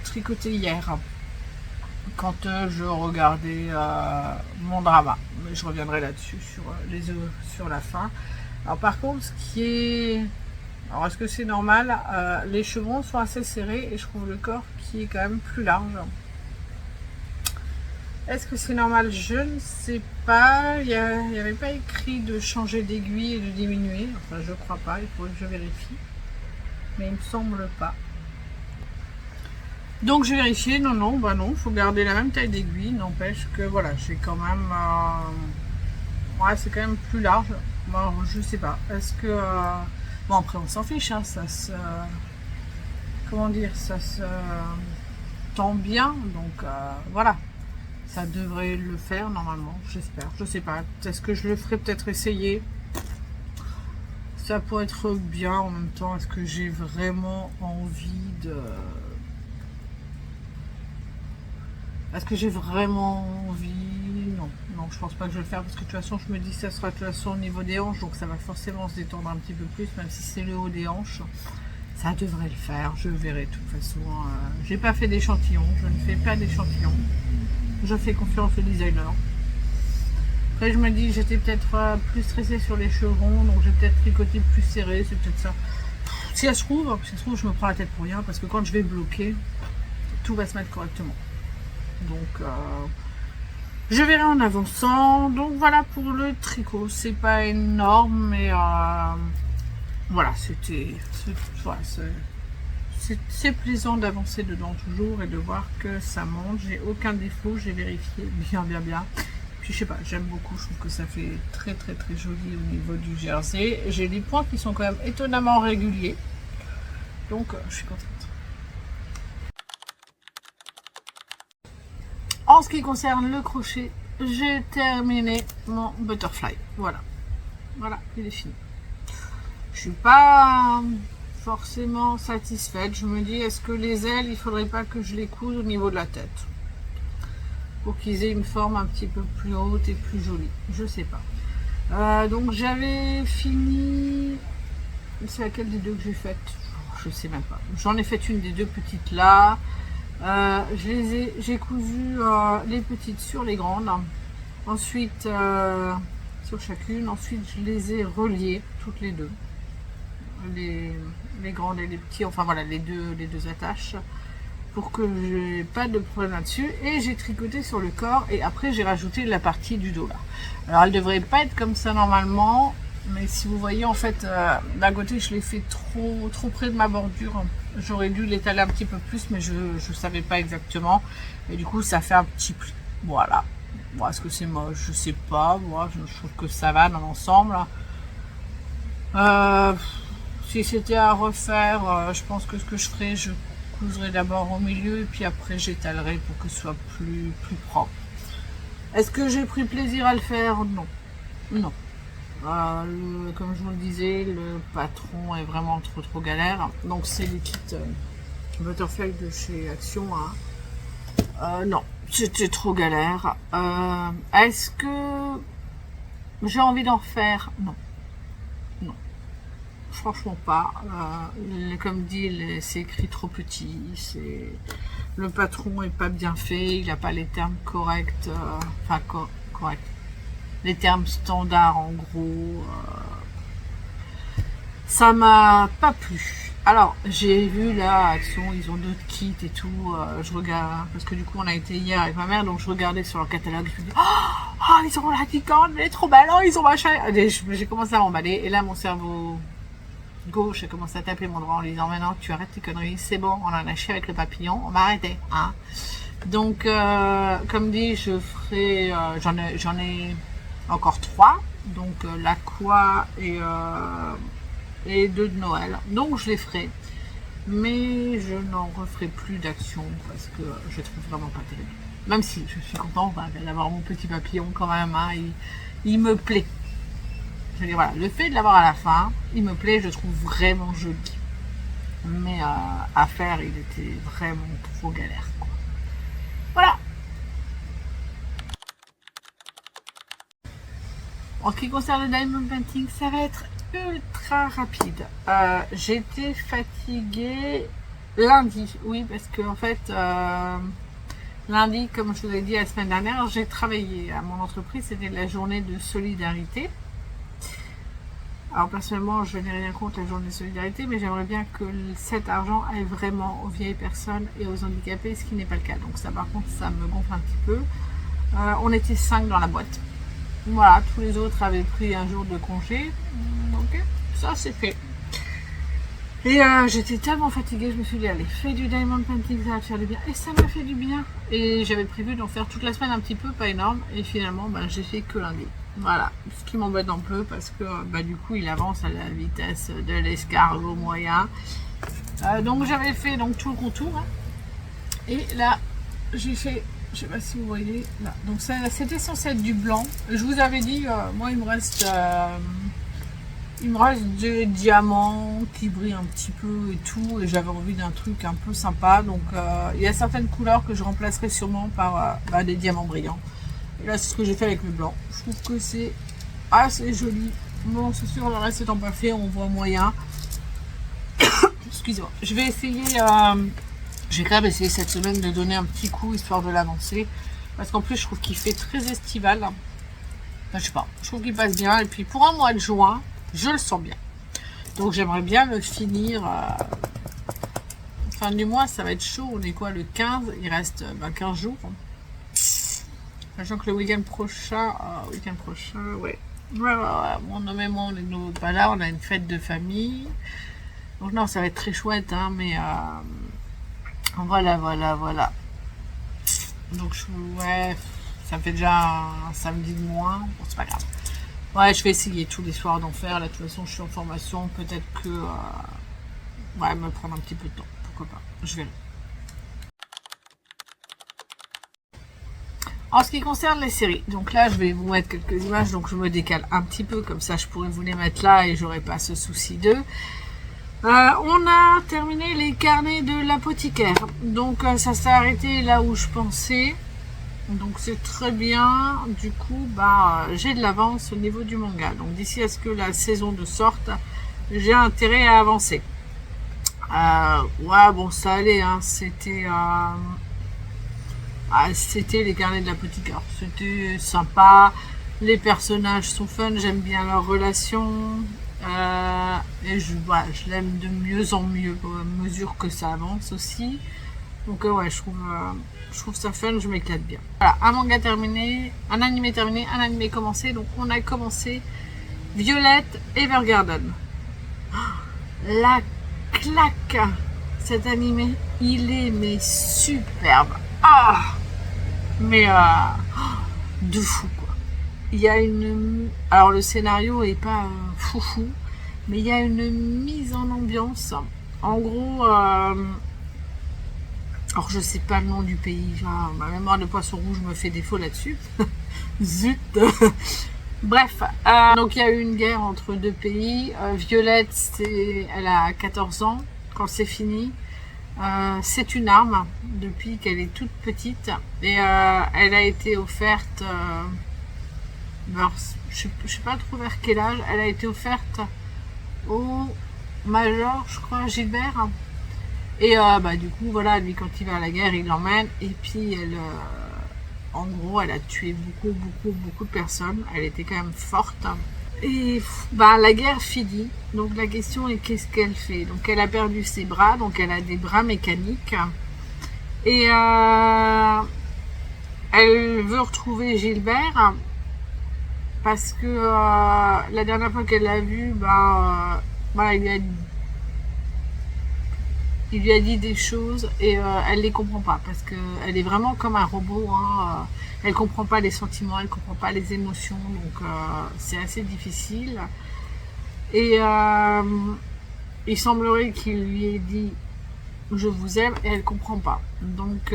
tricoté hier quand je regardais mon drama, mais je reviendrai là-dessus sur les œufs sur la fin. Alors par contre, ce qui est... Alors est-ce que c'est normal? Les chevrons sont assez serrés et je trouve le corps qui est quand même plus large. Est-ce que c'est normal? Je ne sais pas. Il n'y avait pas écrit de changer d'aiguille et de diminuer. Enfin, je crois pas. Il faudrait que je vérifie. Mais il me semble pas. Donc j'ai vérifié. Non, il faut garder la même taille d'aiguille. N'empêche que voilà, j'ai quand même... Ouais, c'est quand même plus large. Bon, je sais pas. Est-ce que... Bon, après, on s'en fiche. Hein, ça se... Comment dire? Ça se tend bien. Donc, voilà. Ça devrait le faire, normalement. J'espère. Je sais pas. Est-ce que je le ferai peut-être essayer? Ça pourrait être bien en même temps. Est-ce que j'ai vraiment envie de... Est-ce que j'ai vraiment envie? Non, je pense pas que je vais le faire parce que de toute façon, je me dis que ça sera de toute façon au niveau des hanches, donc ça va forcément se détendre un petit peu plus, même si c'est le haut des hanches. Ça devrait le faire, je verrai de toute façon. J'ai pas fait d'échantillon, je ne fais pas d'échantillon. Je fais confiance au designer. Après, je me dis, j'étais peut-être plus stressée sur les chevrons, donc j'ai peut-être tricoté plus serré, c'est peut-être ça. Si ça se trouve, je me prends la tête pour rien parce que quand je vais bloquer, tout va se mettre correctement. Donc, je verrai en avançant. Donc voilà pour le tricot. C'est pas énorme, mais voilà, c'est plaisant d'avancer dedans toujours et de voir que ça monte. J'ai aucun défaut, j'ai vérifié bien. Puis je sais pas, j'aime beaucoup. Je trouve que ça fait très joli au niveau du jersey. J'ai des points qui sont quand même étonnamment réguliers. Donc je suis contente. En ce qui concerne le crochet, j'ai terminé mon butterfly. Voilà. Voilà, il est fini. Je suis pas forcément satisfaite. Je me dis, est-ce que les ailes, il faudrait pas que je les couse au niveau de la tête pour qu'ils aient une forme un petit peu plus haute et plus jolie. Je sais pas. Donc j'avais fini. C'est laquelle des deux que j'ai faite? Je sais même pas. J'en ai fait une des deux petites là. J'ai cousu les petites sur les grandes. Ensuite sur chacune. Ensuite je les ai reliées toutes les deux. Les grandes et les petits, enfin voilà les deux attaches pour que j'ai pas de problème là-dessus. Et j'ai tricoté sur le corps et après j'ai rajouté la partie du dos là. Alors elle devrait pas être comme ça normalement, mais si vous voyez en fait d'un côté je l'ai fait trop près de ma bordure. J'aurais dû l'étaler un petit peu plus, mais je savais pas exactement et du coup ça fait un petit pli. Voilà. Bon, est-ce que c'est moche? Je sais pas. Moi je trouve que ça va dans l'ensemble. Si c'était à refaire, je pense que ce que je ferais, je couserai d'abord au milieu et puis après j'étalerai pour que ce soit plus propre. Est-ce que j'ai pris plaisir à le faire? Non. Non. Comme je vous le disais, le patron est vraiment trop galère. Donc c'est les kits Butterfly de chez Action. Hein. Non, c'était trop galère. Est-ce que j'ai envie d'en refaire? Non. Non. Franchement pas. Comme dit, c'est écrit trop petit. Le patron est pas bien fait. Il n'a pas les termes corrects. Enfin, corrects. Les termes standards en gros. Ça m'a pas plu. Alors, j'ai vu là, Action, ils ont d'autres kits et tout. Je regarde, parce que du coup, on a été hier avec ma mère, donc je regardais sur leur catalogue. Je me dis, oh, ils ont la licorne, elle est trop belle, oh, ils ont machin. J'ai commencé à m'emballer, et là, mon cerveau gauche a commencé à taper mon droit en lui disant, maintenant, tu arrêtes tes conneries, c'est bon, on en a chié avec le papillon, on va arrêter. Hein. Donc, comme dit, je ferai, j'en ai encore 3. Donc, l'Aqua et 2 de Noël. Donc je les ferai. Mais je n'en referai plus d'action parce que je trouve vraiment pas terrible. Même si je suis content d'avoir mon petit papillon quand même. Hein, il me plaît. Je veux dire, voilà, le fait de l'avoir à la fin, il me plaît, je trouve vraiment joli. Mais à faire, il était vraiment trop galère. Quoi. Voilà. En ce qui concerne le diamond painting, ça va être ultra rapide. J'étais fatiguée lundi, oui, parce que en fait, lundi, comme je vous ai dit la semaine dernière, j'ai travaillé à mon entreprise, c'était la journée de solidarité. Alors personnellement, je n'ai rien contre la journée de solidarité, mais j'aimerais bien que cet argent aille vraiment aux vieilles personnes et aux handicapés, ce qui n'est pas le cas. Donc ça, par contre, ça me gonfle un petit peu. On était 5 dans la boîte. Voilà, tous les autres avaient pris un jour de congé. Ok, ça c'est fait. Et j'étais tellement fatiguée, je me suis dit, allez, fais du diamond painting, ça va te faire du bien. Et ça m'a fait du bien. Et j'avais prévu d'en faire toute la semaine un petit peu, pas énorme. Et finalement, j'ai fait que lundi. Voilà, ce qui m'embête un peu parce que du coup, il avance à la vitesse de l'escargot moyen. Donc j'avais fait donc tout le contour. Hein. Et là, j'ai fait... Je sais pas si vous voyez là. Donc c'était censé être du blanc. Je vous avais dit, moi il me reste des diamants qui brillent un petit peu et tout. Et j'avais envie d'un truc un peu sympa. Donc il y a certaines couleurs que je remplacerai sûrement par des diamants brillants. Et là c'est ce que j'ai fait avec le blanc. Je trouve que c'est assez joli. Bon c'est sûr le reste étant pas fait, on voit moyen. Excusez-moi. Je vais essayer... J'ai quand même essayé cette semaine de donner un petit coup histoire de l'avancer. Parce qu'en plus, je trouve qu'il fait très estival. Enfin, je sais pas. Je trouve qu'il passe bien. Et puis, pour un mois de juin, je le sens bien. Donc, j'aimerais bien le finir. Fin du mois, ça va être chaud. On est quoi, le 15? Il reste 15 jours. Sachant que le week-end prochain... ouais. Mon homme et moi, on est pas là. On a une fête de famille. Donc, non, ça va être très chouette. Hein, mais... Voilà. Donc, ouais, ça me fait déjà un samedi de moins. Bon, c'est pas grave. Ouais, je vais essayer tous les soirs d'en faire. Là, de toute façon, je suis en formation. Peut-être que... ouais, me prendre un petit peu de temps. Pourquoi pas. Je verrai. En ce qui concerne les séries, donc là je vais vous mettre quelques images, donc je me décale un petit peu, comme ça je pourrais vous les mettre là et j'aurais pas ce souci d'eux. On a terminé les carnets de l'apothicaire, donc ça s'est arrêté là où je pensais, donc c'est très bien. Du coup j'ai de l'avance au niveau du manga, donc d'ici à ce que la saison 2 sorte, j'ai intérêt à avancer. Ouais, bon, ça allait, hein. C'était les carnets de l'apothicaire. C'était sympa. Les personnages sont fun. J'aime bien leur relation. Et je l'aime de mieux en mieux à mesure que ça avance aussi. Donc, ouais, je trouve ça fun. Je m'éclate bien. Voilà, un manga terminé, un animé terminé, un animé commencé. Donc, on a commencé Violette Evergarden. La claque, cet animé, il est mais superbe. Mais de fou quoi. Il y a alors le scénario est pas foufou, mais il y a une mise en ambiance. En gros, alors je sais pas le nom du pays, ma mémoire de poisson rouge me fait défaut là-dessus. Zut. Bref, donc il y a eu une guerre entre deux pays. Violette, elle a 14 ans quand c'est fini. C'est une arme depuis qu'elle est toute petite et elle a été offerte, je sais pas trop vers quel âge, elle a été offerte au major, je crois, Gilbert. Et du coup, voilà, lui quand il va à la guerre, il l'emmène et puis elle... en gros, elle a tué beaucoup de personnes. Elle était quand même forte. Et la guerre finit. Donc la question est qu'est-ce qu'elle fait? Donc elle a perdu ses bras. Donc elle a des bras mécaniques. Et elle veut retrouver Gilbert. Parce que la dernière fois qu'elle l'a vu, il lui a dit des choses et elle les comprend pas parce que elle est vraiment comme un robot. Elle comprend pas les sentiments, elle comprend pas les émotions, donc c'est assez difficile. Et il semblerait qu'il lui ait dit je vous aime et elle comprend pas. Donc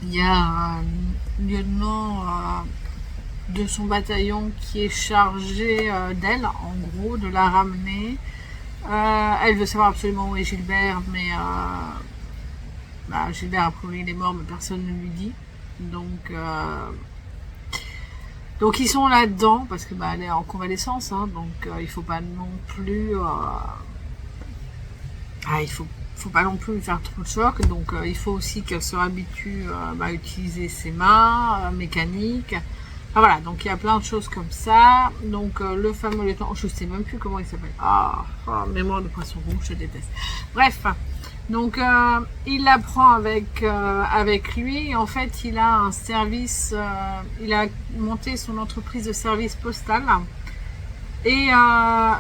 il y a un lieutenant de son bataillon qui est chargé d'elle, en gros, de la ramener. Elle veut savoir absolument où est Gilbert, mais Gilbert a priori il est mort, mais personne ne lui dit. Donc ils sont là-dedans parce que elle est en convalescence, hein, donc il faut pas non plus, il faut pas non plus lui faire trop de choc. Donc il faut aussi qu'elle se habitue à utiliser ses mains mécaniques. Voilà, donc il y a plein de choses comme ça. Donc le fameux lieutenant, je sais même plus comment il s'appelle. Mémoire de poisson rouge, je déteste. Bref, donc il l'apprend avec lui. En fait, il a un service, il a monté son entreprise de service postal. Et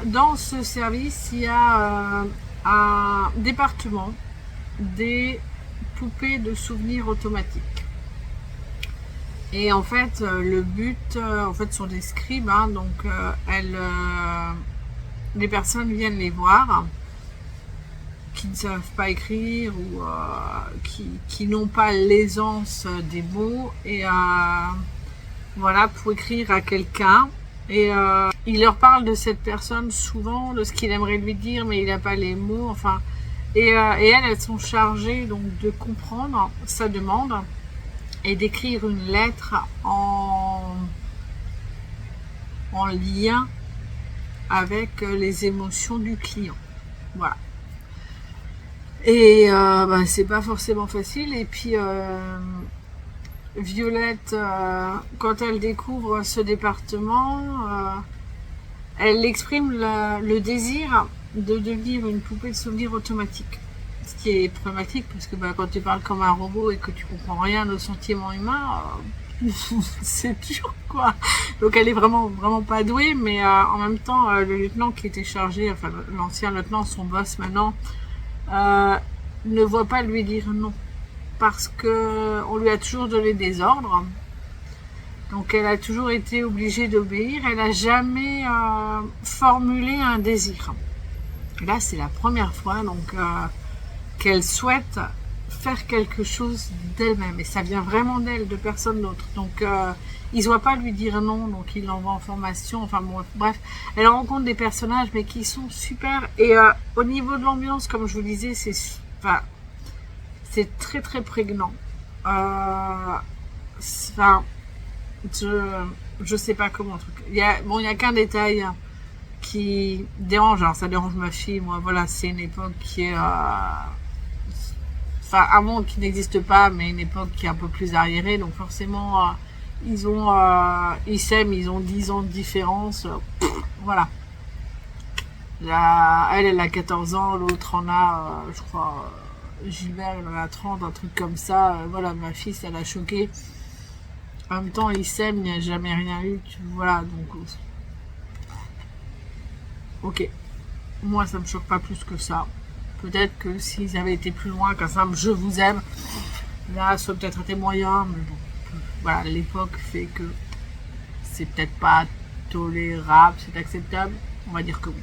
dans ce service, il y a un département des poupées de souvenirs automatiques. Et en fait, le but, sont des scribes, hein, donc les personnes viennent les voir, qui ne savent pas écrire ou qui n'ont pas l'aisance des mots, et pour écrire à quelqu'un. Et il leur parle de cette personne souvent, de ce qu'il aimerait lui dire, mais il n'a pas les mots, et elles sont chargées donc de comprendre sa demande et d'écrire une lettre en lien avec les émotions du client. Voilà. Et c'est pas forcément facile. Et puis Violette, quand elle découvre ce département, elle exprime le désir de devenir une poupée de souvenirs automatique. Ce qui est problématique parce que quand tu parles comme un robot et que tu comprends rien aux sentiments humains, c'est dur quoi. Donc elle est vraiment pas douée, mais en même temps le lieutenant qui était chargé, l'ancien lieutenant, son boss maintenant, ne voit pas lui dire non parce que on lui a toujours donné des ordres. Donc elle a toujours été obligée d'obéir. Elle n'a jamais formulé un désir. Et là c'est la première fois donc qu'elle souhaite faire quelque chose d'elle-même. Et ça vient vraiment d'elle, de personne d'autre. Donc, il ne doit pas lui dire non, donc il l'envoie en formation. Enfin bon, bref, elle rencontre des personnages, mais qui sont super. Et au niveau de l'ambiance, comme je vous disais, c'est très très prégnant. Enfin, je sais pas comment. Il y a qu'un détail qui dérange. Alors, ça dérange ma fille. Moi, voilà, c'est une époque qui est... un monde qui n'existe pas, mais une époque qui est un peu plus arriérée. Donc, forcément, ils s'aiment, ils ont 10 ans de différence. Voilà. Elle a 14 ans, l'autre en a, je crois, Gilbert, il en a 30, un truc comme ça. Voilà, ma fille, ça l'a choqué. En même temps, ils s'aiment, il n'y a jamais rien eu. Voilà, donc... Ok. Moi, ça me choque pas plus que ça. Peut-être que s'ils avaient été plus loin qu'un simple je vous aime, là, ça aurait peut-être été moyen, mais bon. Voilà, l'époque fait que c'est peut-être pas tolérable, c'est acceptable. On va dire que oui.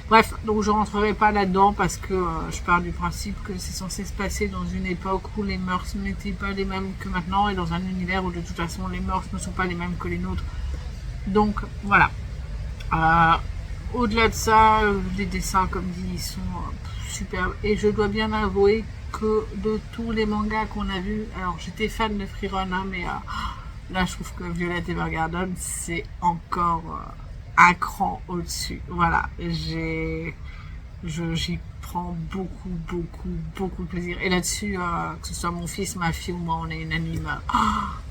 Bref, donc je rentrerai pas là-dedans parce que je pars du principe que c'est censé se passer dans une époque où les mœurs n'étaient pas les mêmes que maintenant et dans un univers où de toute façon les mœurs ne sont pas les mêmes que les nôtres. Donc voilà. Au-delà de ça, les dessins, comme dit, ils sont superbes. Et je dois bien avouer que de tous les mangas qu'on a vus, alors j'étais fan de Free Run, hein, mais là je trouve que Violet Evergarden, c'est encore un cran au-dessus. Voilà, j'y prends beaucoup de plaisir. Et là-dessus, que ce soit mon fils, ma fille ou moi, on est unanime.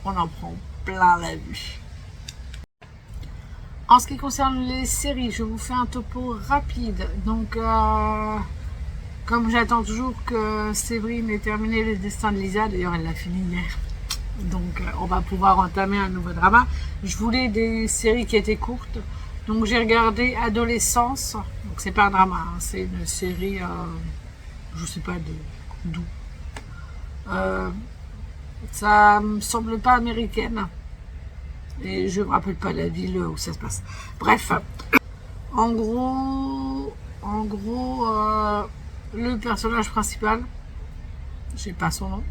On en prend plein la vue. En ce qui concerne les séries, je vous fais un topo rapide. Donc, comme j'attends toujours que Séverine ait terminé Les Destins de Lisa, d'ailleurs elle l'a fini hier, donc on va pouvoir entamer un nouveau drama. Je voulais des séries qui étaient courtes, donc j'ai regardé Adolescence, donc c'est pas un drama, hein, c'est une série, je sais pas d'où. Ça me semble pas américaine. Et je me rappelle pas la ville où ça se passe. Bref, en gros, le personnage principal, j'ai pas son nom,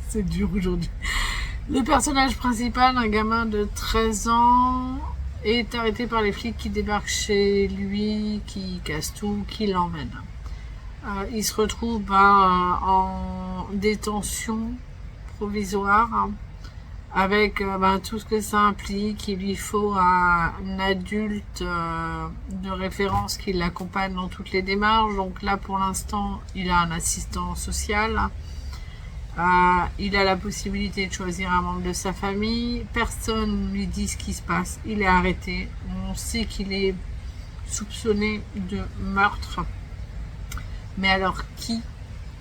c'est dur aujourd'hui. Le personnage principal, un gamin de 13 ans, est arrêté par les flics qui débarquent chez lui, qui cassent tout, qui l'emmènent. Il se retrouve en détention provisoire, hein, avec tout ce que ça implique. Il lui faut un adulte de référence qui l'accompagne dans toutes les démarches. Donc là, pour l'instant, il a un assistant social. Il a la possibilité de choisir un membre de sa famille. Personne ne lui dit ce qui se passe. Il est arrêté. On sait qu'il est soupçonné de meurtre. Mais alors qui,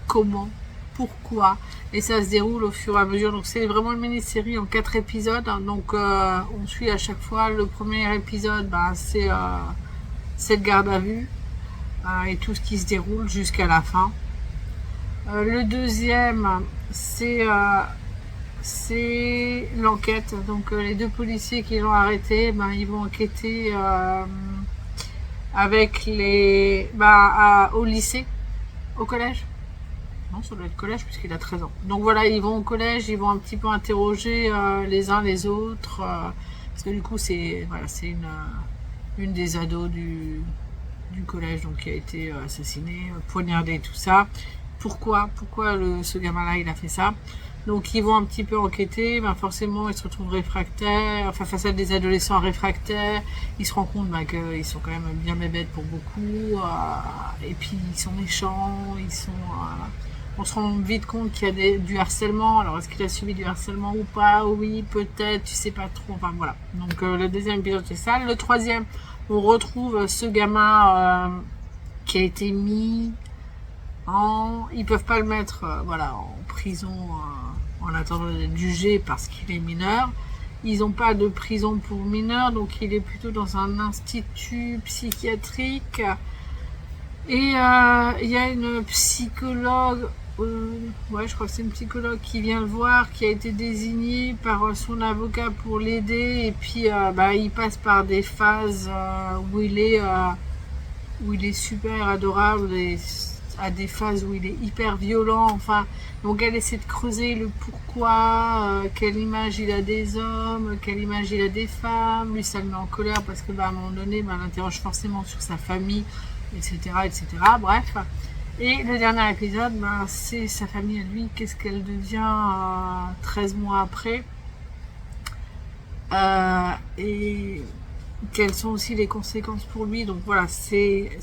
comment, pourquoi? Et ça se déroule au fur et à mesure. Donc c'est vraiment une mini-série en 4 épisodes. Donc on suit à chaque fois. Le premier épisode, c'est le garde à vue et tout ce qui se déroule jusqu'à la fin. Le deuxième, c'est l'enquête. Donc les deux policiers qui l'ont arrêté, ils vont enquêter avec au lycée, au collège. Non, ça doit être collège puisqu'il a 13 ans. Donc voilà, ils vont au collège, ils vont un petit peu interroger les uns les autres. Parce que du coup, c'est une des ados du collège donc, qui a été assassinée, poignardée, tout ça. Pourquoi ce gamin-là, il a fait ça? Donc ils vont un petit peu enquêter, forcément ils se retrouvent réfractaires, face à des adolescents réfractaires, ils se rendent compte qu'ils sont quand même bien bébêtes pour beaucoup, et puis ils sont méchants, on se rend vite compte qu'il y a du harcèlement. Alors est-ce qu'il a subi du harcèlement ou pas? Oui, peut-être, tu sais pas trop, voilà. Donc le deuxième épisode c'est ça. Le troisième, on retrouve ce gamin qui a été mis ils peuvent pas le mettre en prison en attendant d'être jugé parce qu'il est mineur. Ils n'ont pas de prison pour mineurs, donc il est plutôt dans un institut psychiatrique. Et il y a une psychologue, je crois que c'est une psychologue qui vient le voir, qui a été désignée par son avocat pour l'aider. Et puis il passe par des phases où il est super adorable. à des phases où il est hyper violent. Enfin, donc elle essaie de creuser le pourquoi, quelle image il a des hommes, quelle image il a des femmes. Lui, ça le met en colère parce que à un moment donné, elle interroge forcément sur sa famille, etc., etc. Bref. Et le dernier épisode, c'est sa famille à lui. Qu'est-ce qu'elle devient 13 mois après, et quelles sont aussi les conséquences pour lui. Donc voilà, c'est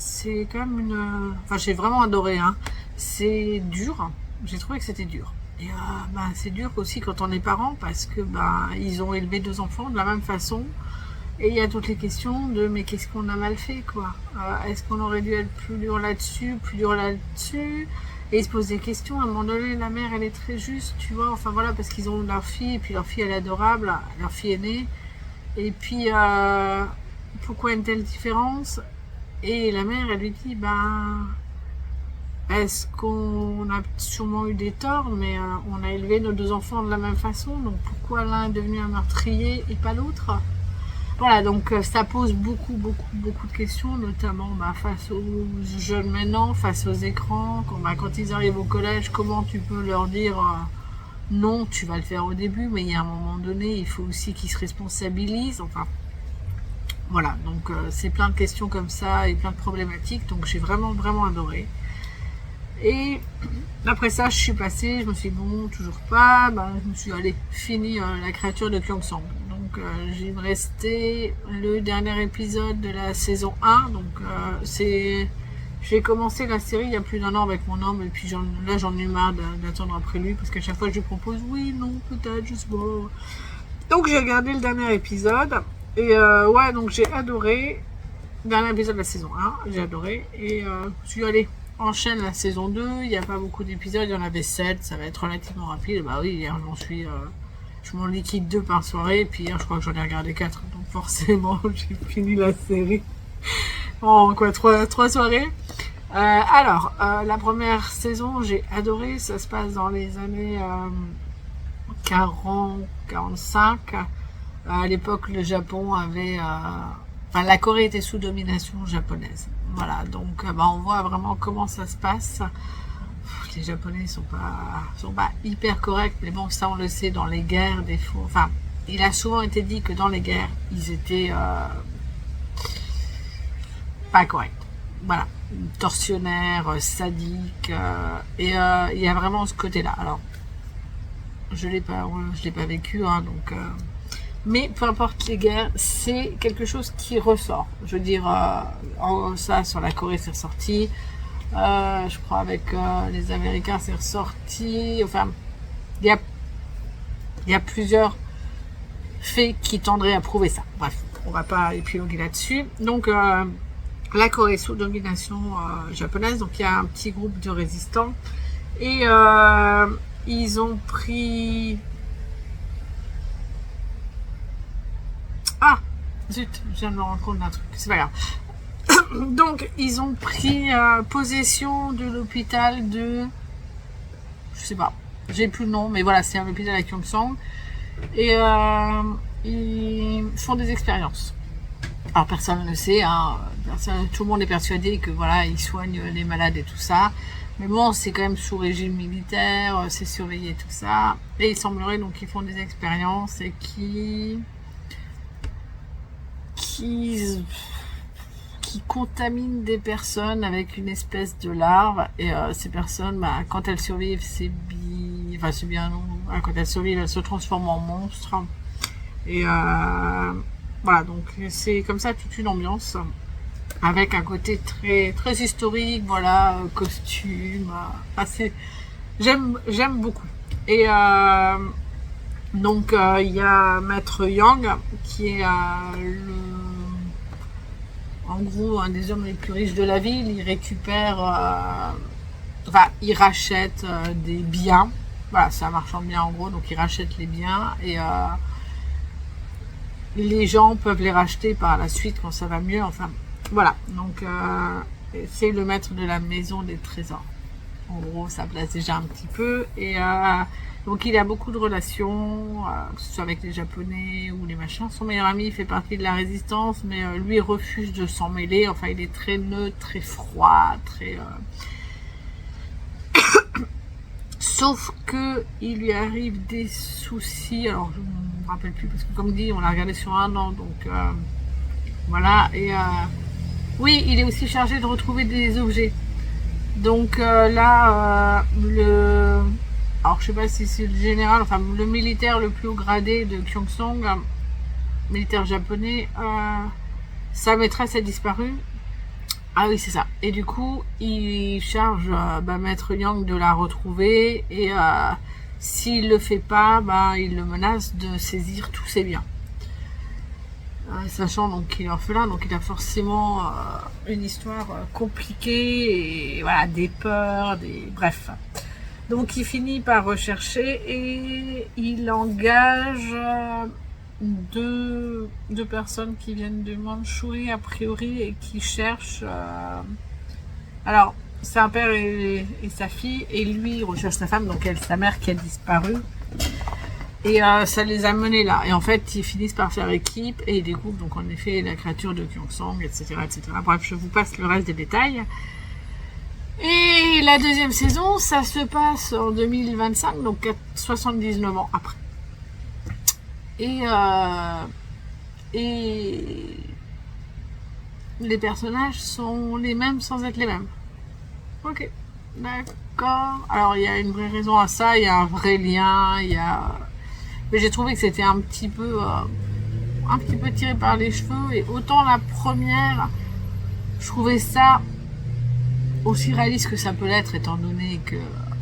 quand même une... Enfin, j'ai vraiment adoré, hein. C'est dur, j'ai trouvé que c'était dur. Et c'est dur aussi quand on est parent, parce que ils ont élevé 2 enfants de la même façon, et il y a toutes les questions de mais qu'est-ce qu'on a mal fait, quoi. Est-ce qu'on aurait dû être plus dur là-dessus, et ils se posent des questions. À un moment donné, la mère, elle est très juste, tu vois, enfin voilà, parce qu'ils ont leur fille, et puis leur fille, elle est adorable, leur fille aînée. Et puis, pourquoi une telle différence? Et la mère, elle lui dit, est-ce qu'on a sûrement eu des torts, mais on a élevé nos 2 enfants de la même façon, donc pourquoi l'un est devenu un meurtrier et pas l'autre? Voilà, donc ça pose beaucoup de questions, notamment face aux jeunes maintenant, face aux écrans, quand ils arrivent au collège, comment tu peux leur dire... non, tu vas le faire au début, mais il y a un moment donné, il faut aussi qu'ils se responsabilisent. Enfin, voilà, donc c'est plein de questions comme ça et plein de problématiques. Donc j'ai vraiment adoré. Et après ça, je suis passée, je me suis dit, bon, toujours pas. Je me suis dit, allez, fini la créature de Gyeongsang. Donc il me restait le dernier épisode de la saison 1. Donc j'ai commencé la série il y a plus d'1 an avec mon homme, et puis j'en ai eu marre d'attendre après lui, parce qu'à chaque fois je lui propose oui, non, peut-être, je sais pas. Donc j'ai regardé le dernier épisode, et ouais, donc j'ai adoré. Dernier épisode de la saison 1, j'ai adoré, et je me suis dit, allez, enchaîne la saison 2, il n'y a pas beaucoup d'épisodes, il y en avait 7, ça va être relativement rapide. Bah oui, hier je m'en liquide 2 par soirée, et puis hier je crois que j'en ai regardé 4, donc forcément j'ai fini la série en 3 soirées. La première saison, j'ai adoré, ça se passe dans les années 40, 45. À l'époque, le Japon avait... la Corée était sous domination japonaise. Voilà, donc on voit vraiment comment ça se passe. Les Japonais sont pas hyper corrects, mais bon, ça on le sait dans les guerres, des fois. Enfin, il a souvent été dit que dans les guerres, ils étaient pas corrects. Voilà, tortionnaires, sadiques, et il y a vraiment ce côté-là. Alors, je l'ai pas vécu, hein, donc. Mais peu importe les guerres, c'est quelque chose qui ressort. Je veux dire, ça sur la Corée c'est ressorti. Je crois avec les Américains c'est ressorti. Enfin, il y a plusieurs faits qui tendraient à prouver ça. Bref, on va pas épiloguer là-dessus. Donc, la Corée sous domination japonaise. Donc, il y a un petit groupe de résistants. Et ils ont pris... Ah, zut, je viens de me rendre compte d'un truc. C'est pas grave. Donc, ils ont pris possession de l'hôpital de... Je sais pas. J'ai plus le nom, mais voilà, c'est un hôpital à Gyeongsang. Et ils font des expériences. Alors, personne ne le sait, hein. Tout le monde est persuadé que voilà, ils soignent les malades et tout ça. Mais bon, c'est quand même sous régime militaire, c'est surveillé tout ça. Et il semblerait donc qu'ils font des expériences et qui contaminent des personnes avec une espèce de larve. Et ces personnes, quand elles survivent, quand elles survivent, elles se transforment en monstres. Et voilà, donc c'est comme ça toute une ambiance. Avec un côté très très historique, voilà, costume, j'aime beaucoup. Et donc il y a Maître Yang qui est en gros un des hommes les plus riches de la ville. Il récupère, il rachète des biens. Voilà, c'est un marchand de biens en gros, donc il rachète les biens et les gens peuvent les racheter par la suite quand ça va mieux. Enfin. Voilà, donc c'est le maître de la maison des trésors. En gros, ça place déjà un petit peu. Et donc il a beaucoup de relations, que ce soit avec les Japonais ou les machins. Son meilleur ami fait partie de la résistance, mais lui refuse de s'en mêler. Enfin, il est très neutre, très froid, très... Sauf que il lui arrive des soucis. Alors je me rappelle plus parce que comme dit, on l'a regardé sur un an, donc voilà. Et oui, il est aussi chargé de retrouver des objets. Donc là, alors je sais pas si c'est le général, enfin le militaire le plus haut gradé de Gyeongsong, militaire japonais, sa maîtresse a disparu. Ah oui, c'est ça. Et du coup, il charge Maître Yang de la retrouver et s'il le fait pas, il le menace de saisir tous ses biens. Sachant donc qu'il est orphelin, donc il a forcément une histoire compliquée et voilà, des peurs, bref. Donc il finit par rechercher et il engage deux personnes qui viennent de Mandchourie a priori et qui cherchent. Alors c'est un père et sa fille, et lui il recherche sa femme, donc elle, sa mère qui a disparu. Et ça les a menés là. Et en fait, ils finissent par faire équipe et ils découvrent donc en effet la créature de Gyeongsong, etc., etc. Bref, je vous passe le reste des détails. Et la deuxième saison, ça se passe en 2025, donc 79 ans après. Et les personnages sont les mêmes sans être les mêmes. Ok, d'accord. Alors il y a une vraie raison à ça, il y a un vrai lien, mais j'ai trouvé que c'était un petit peu tiré par les cheveux. Et autant la première, je trouvais ça aussi réaliste que ça peut l'être, étant donné que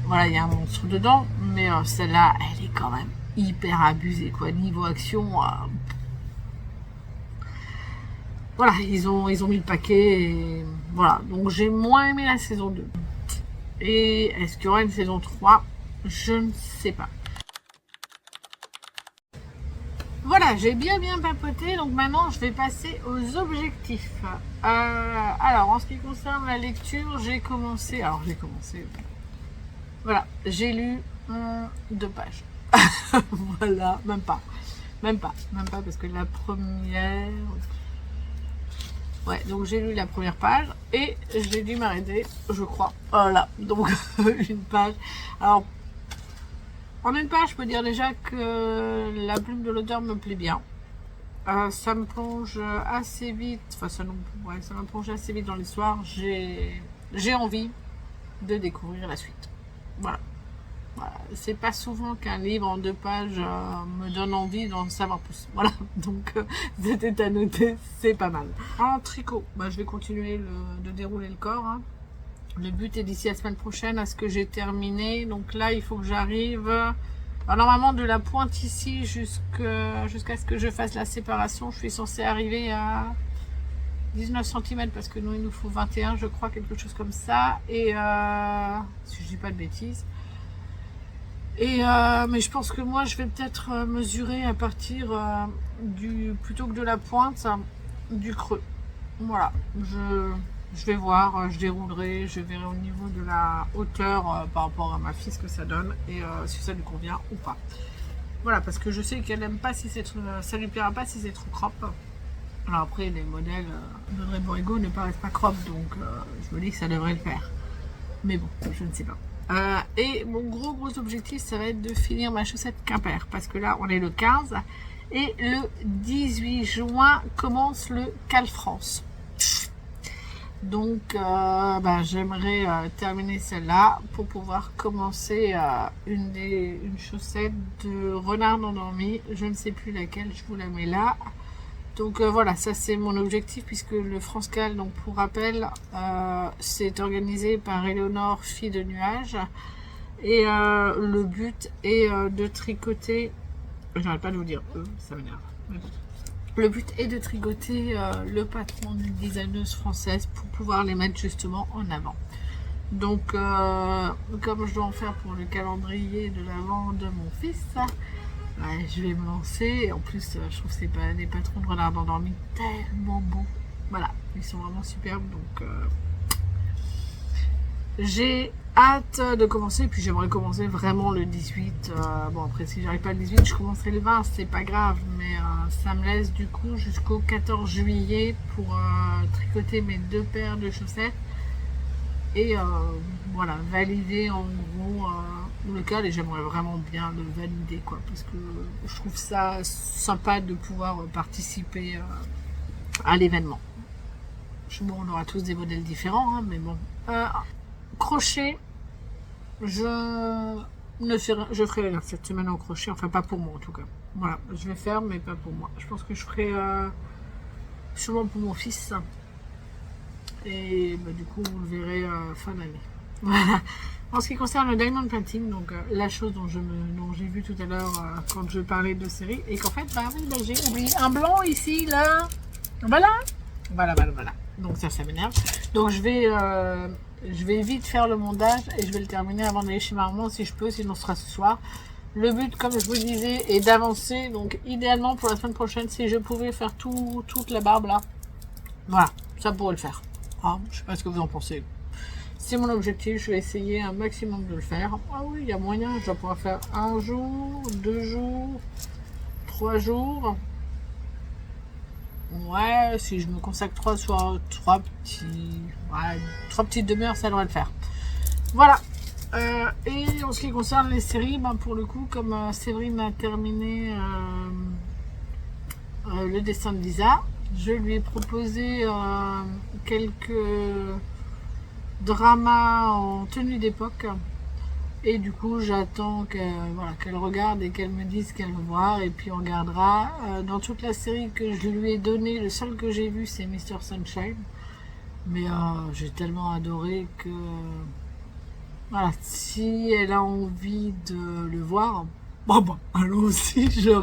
voilà, il y a un monstre dedans, mais celle-là, elle est quand même hyper abusée, quoi. Niveau action, voilà, ils ont mis le paquet, et voilà. Donc j'ai moins aimé la saison 2. Et est-ce qu'il y aura une saison 3? Je ne sais pas. Voilà, j'ai bien papoté, donc maintenant je vais passer aux objectifs. Alors, en ce qui concerne la lecture, voilà, j'ai lu 2 pages. Voilà, même pas, parce que la première... Ouais, donc j'ai lu la première page et j'ai dû m'arrêter, je crois. Voilà, donc une page. Alors, en une page, je peux dire déjà que la plume de l'auteur me plaît bien. Ça me plonge assez vite, enfin ça me plonge assez vite dans l'histoire. J'ai envie de découvrir la suite. Voilà. C'est pas souvent qu'un livre en 2 pages me donne envie d'en savoir plus. Voilà, donc c'était à noter, c'est pas mal. En tricot, je vais continuer de dérouler le corps. Hein. Le but est d'ici la semaine prochaine à ce que j'ai terminé. Donc là, il faut que j'arrive normalement de la pointe ici jusqu'à ce que je fasse la séparation. Je suis censée arriver à 19 cm parce que nous, il nous faut 21, je crois, quelque chose comme ça. Et si je dis pas de bêtises. Et mais je pense que moi, je vais peut-être mesurer à partir plutôt que de la pointe, du creux. Voilà, je vais voir, je déroulerai, je verrai au niveau de la hauteur par rapport à ma fille ce que ça donne et si ça lui convient ou pas. Voilà, parce que je sais qu'elle aime pas si ça lui plaira pas si c'est trop crop. Alors après, les modèles d'Audrey Borrego ne paraissent pas crop, donc je me dis que ça devrait le faire. Mais bon, je ne sais pas. Et mon gros objectif, ça va être de finir ma chaussette Quimper, parce que là, on est le 15 et le 18 juin commence le Cal France. Donc, j'aimerais terminer celle-là pour pouvoir commencer une chaussette de renard endormi. Je ne sais plus laquelle, je vous la mets là. Donc voilà, ça c'est mon objectif puisque le France Cal, donc pour rappel, c'est organisé par Éléonore, fille de nuages. Et le but est de tricoter, j'arrête pas de vous dire ça m'énerve. Le but est de tricoter le patron d'une designeuse française pour pouvoir les mettre justement en avant. Donc comme je dois en faire pour le calendrier de l'avant de mon fils, je vais me lancer. En plus je trouve que c'est pas des patrons de renard endormi tellement beaux. Voilà, ils sont vraiment superbes. Donc j'ai hâte de commencer, puis j'aimerais commencer vraiment le 18. Bon après si j'arrive pas le 18, je commencerai le 20, c'est pas grave, mais ça me laisse du coup jusqu'au 14 juillet pour tricoter mes 2 paires de chaussettes et voilà, valider en gros local et j'aimerais vraiment bien le valider, quoi, parce que je trouve ça sympa de pouvoir participer à l'événement. Bon, on aura tous des modèles différents, hein, mais bon. Crochet, je ferai rien cette semaine au crochet, enfin pas pour moi en tout cas. Voilà, je vais faire, mais pas pour moi. Je pense que je ferai sûrement pour mon fils. Et bah, du coup, vous le verrez fin d'année. Voilà. En ce qui concerne le diamond painting, donc la chose dont j'ai vu tout à l'heure quand je parlais de série, et qu'en fait, bah oui, bah, j'ai oublié un blanc ici, là. Voilà. Voilà. Donc ça m'énerve. Donc je vais vite faire le montage et je vais le terminer avant d'aller chez ma maman si je peux, sinon ce sera ce soir. Le but, comme je vous disais, est d'avancer. Donc idéalement pour la semaine prochaine, si je pouvais faire toute la barbe là, voilà, ça pourrait le faire. Ah, je sais pas ce que vous en pensez. C'est mon objectif, je vais essayer un maximum de le faire. Ah oui, il y a moyen, je dois pouvoir faire 1 jour, 2 jours, 3 jours. Ouais, si je me consacre 3 petites demi-heures, ça devrait le faire. Voilà. Et en ce qui concerne les séries, ben pour le coup, comme Séverine a terminé le dessin de Lisa, je lui ai proposé quelques dramas en tenue d'époque. Et du coup, j'attends qu'elle regarde et qu'elle me dise ce qu'elle veut voir. Et puis on regardera. Dans toute la série que je lui ai donnée, le seul que j'ai vu, c'est Mr. Sunshine. Mais j'ai tellement adoré que... voilà, si elle a envie de le voir, bon, allons-y, je le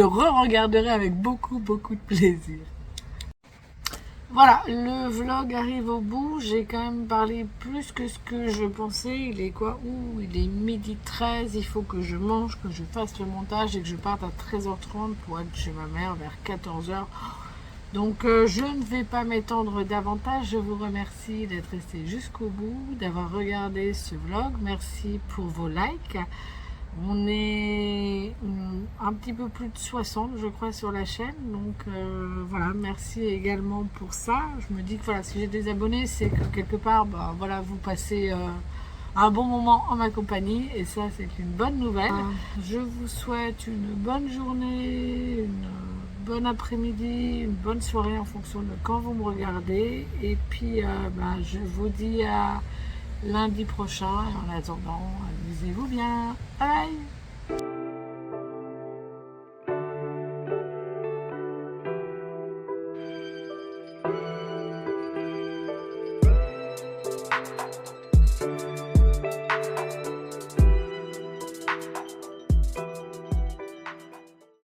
re-regarderai avec beaucoup de plaisir. Voilà, le vlog arrive au bout. J'ai quand même parlé plus que ce que je pensais. Il est quoi? Il est 12h13. Il faut que je mange, que je fasse le montage et que je parte à 13h30 pour être chez ma mère vers 14h. Donc je ne vais pas m'étendre davantage. Je vous remercie d'être resté jusqu'au bout, d'avoir regardé ce vlog. Merci pour vos likes. On est un petit peu plus de 60, je crois, sur la chaîne. Donc voilà, merci également pour ça. Je me dis que voilà, si j'ai des abonnés, c'est que quelque part, bah, voilà, vous passez un bon moment en ma compagnie. Et ça, c'est une bonne nouvelle. Je vous souhaite une bonne journée, une bonne après-midi, une bonne soirée en fonction de quand vous me regardez. Et puis, bah, je vous dis à lundi prochain. En attendant, amusez-vous bien. Bye!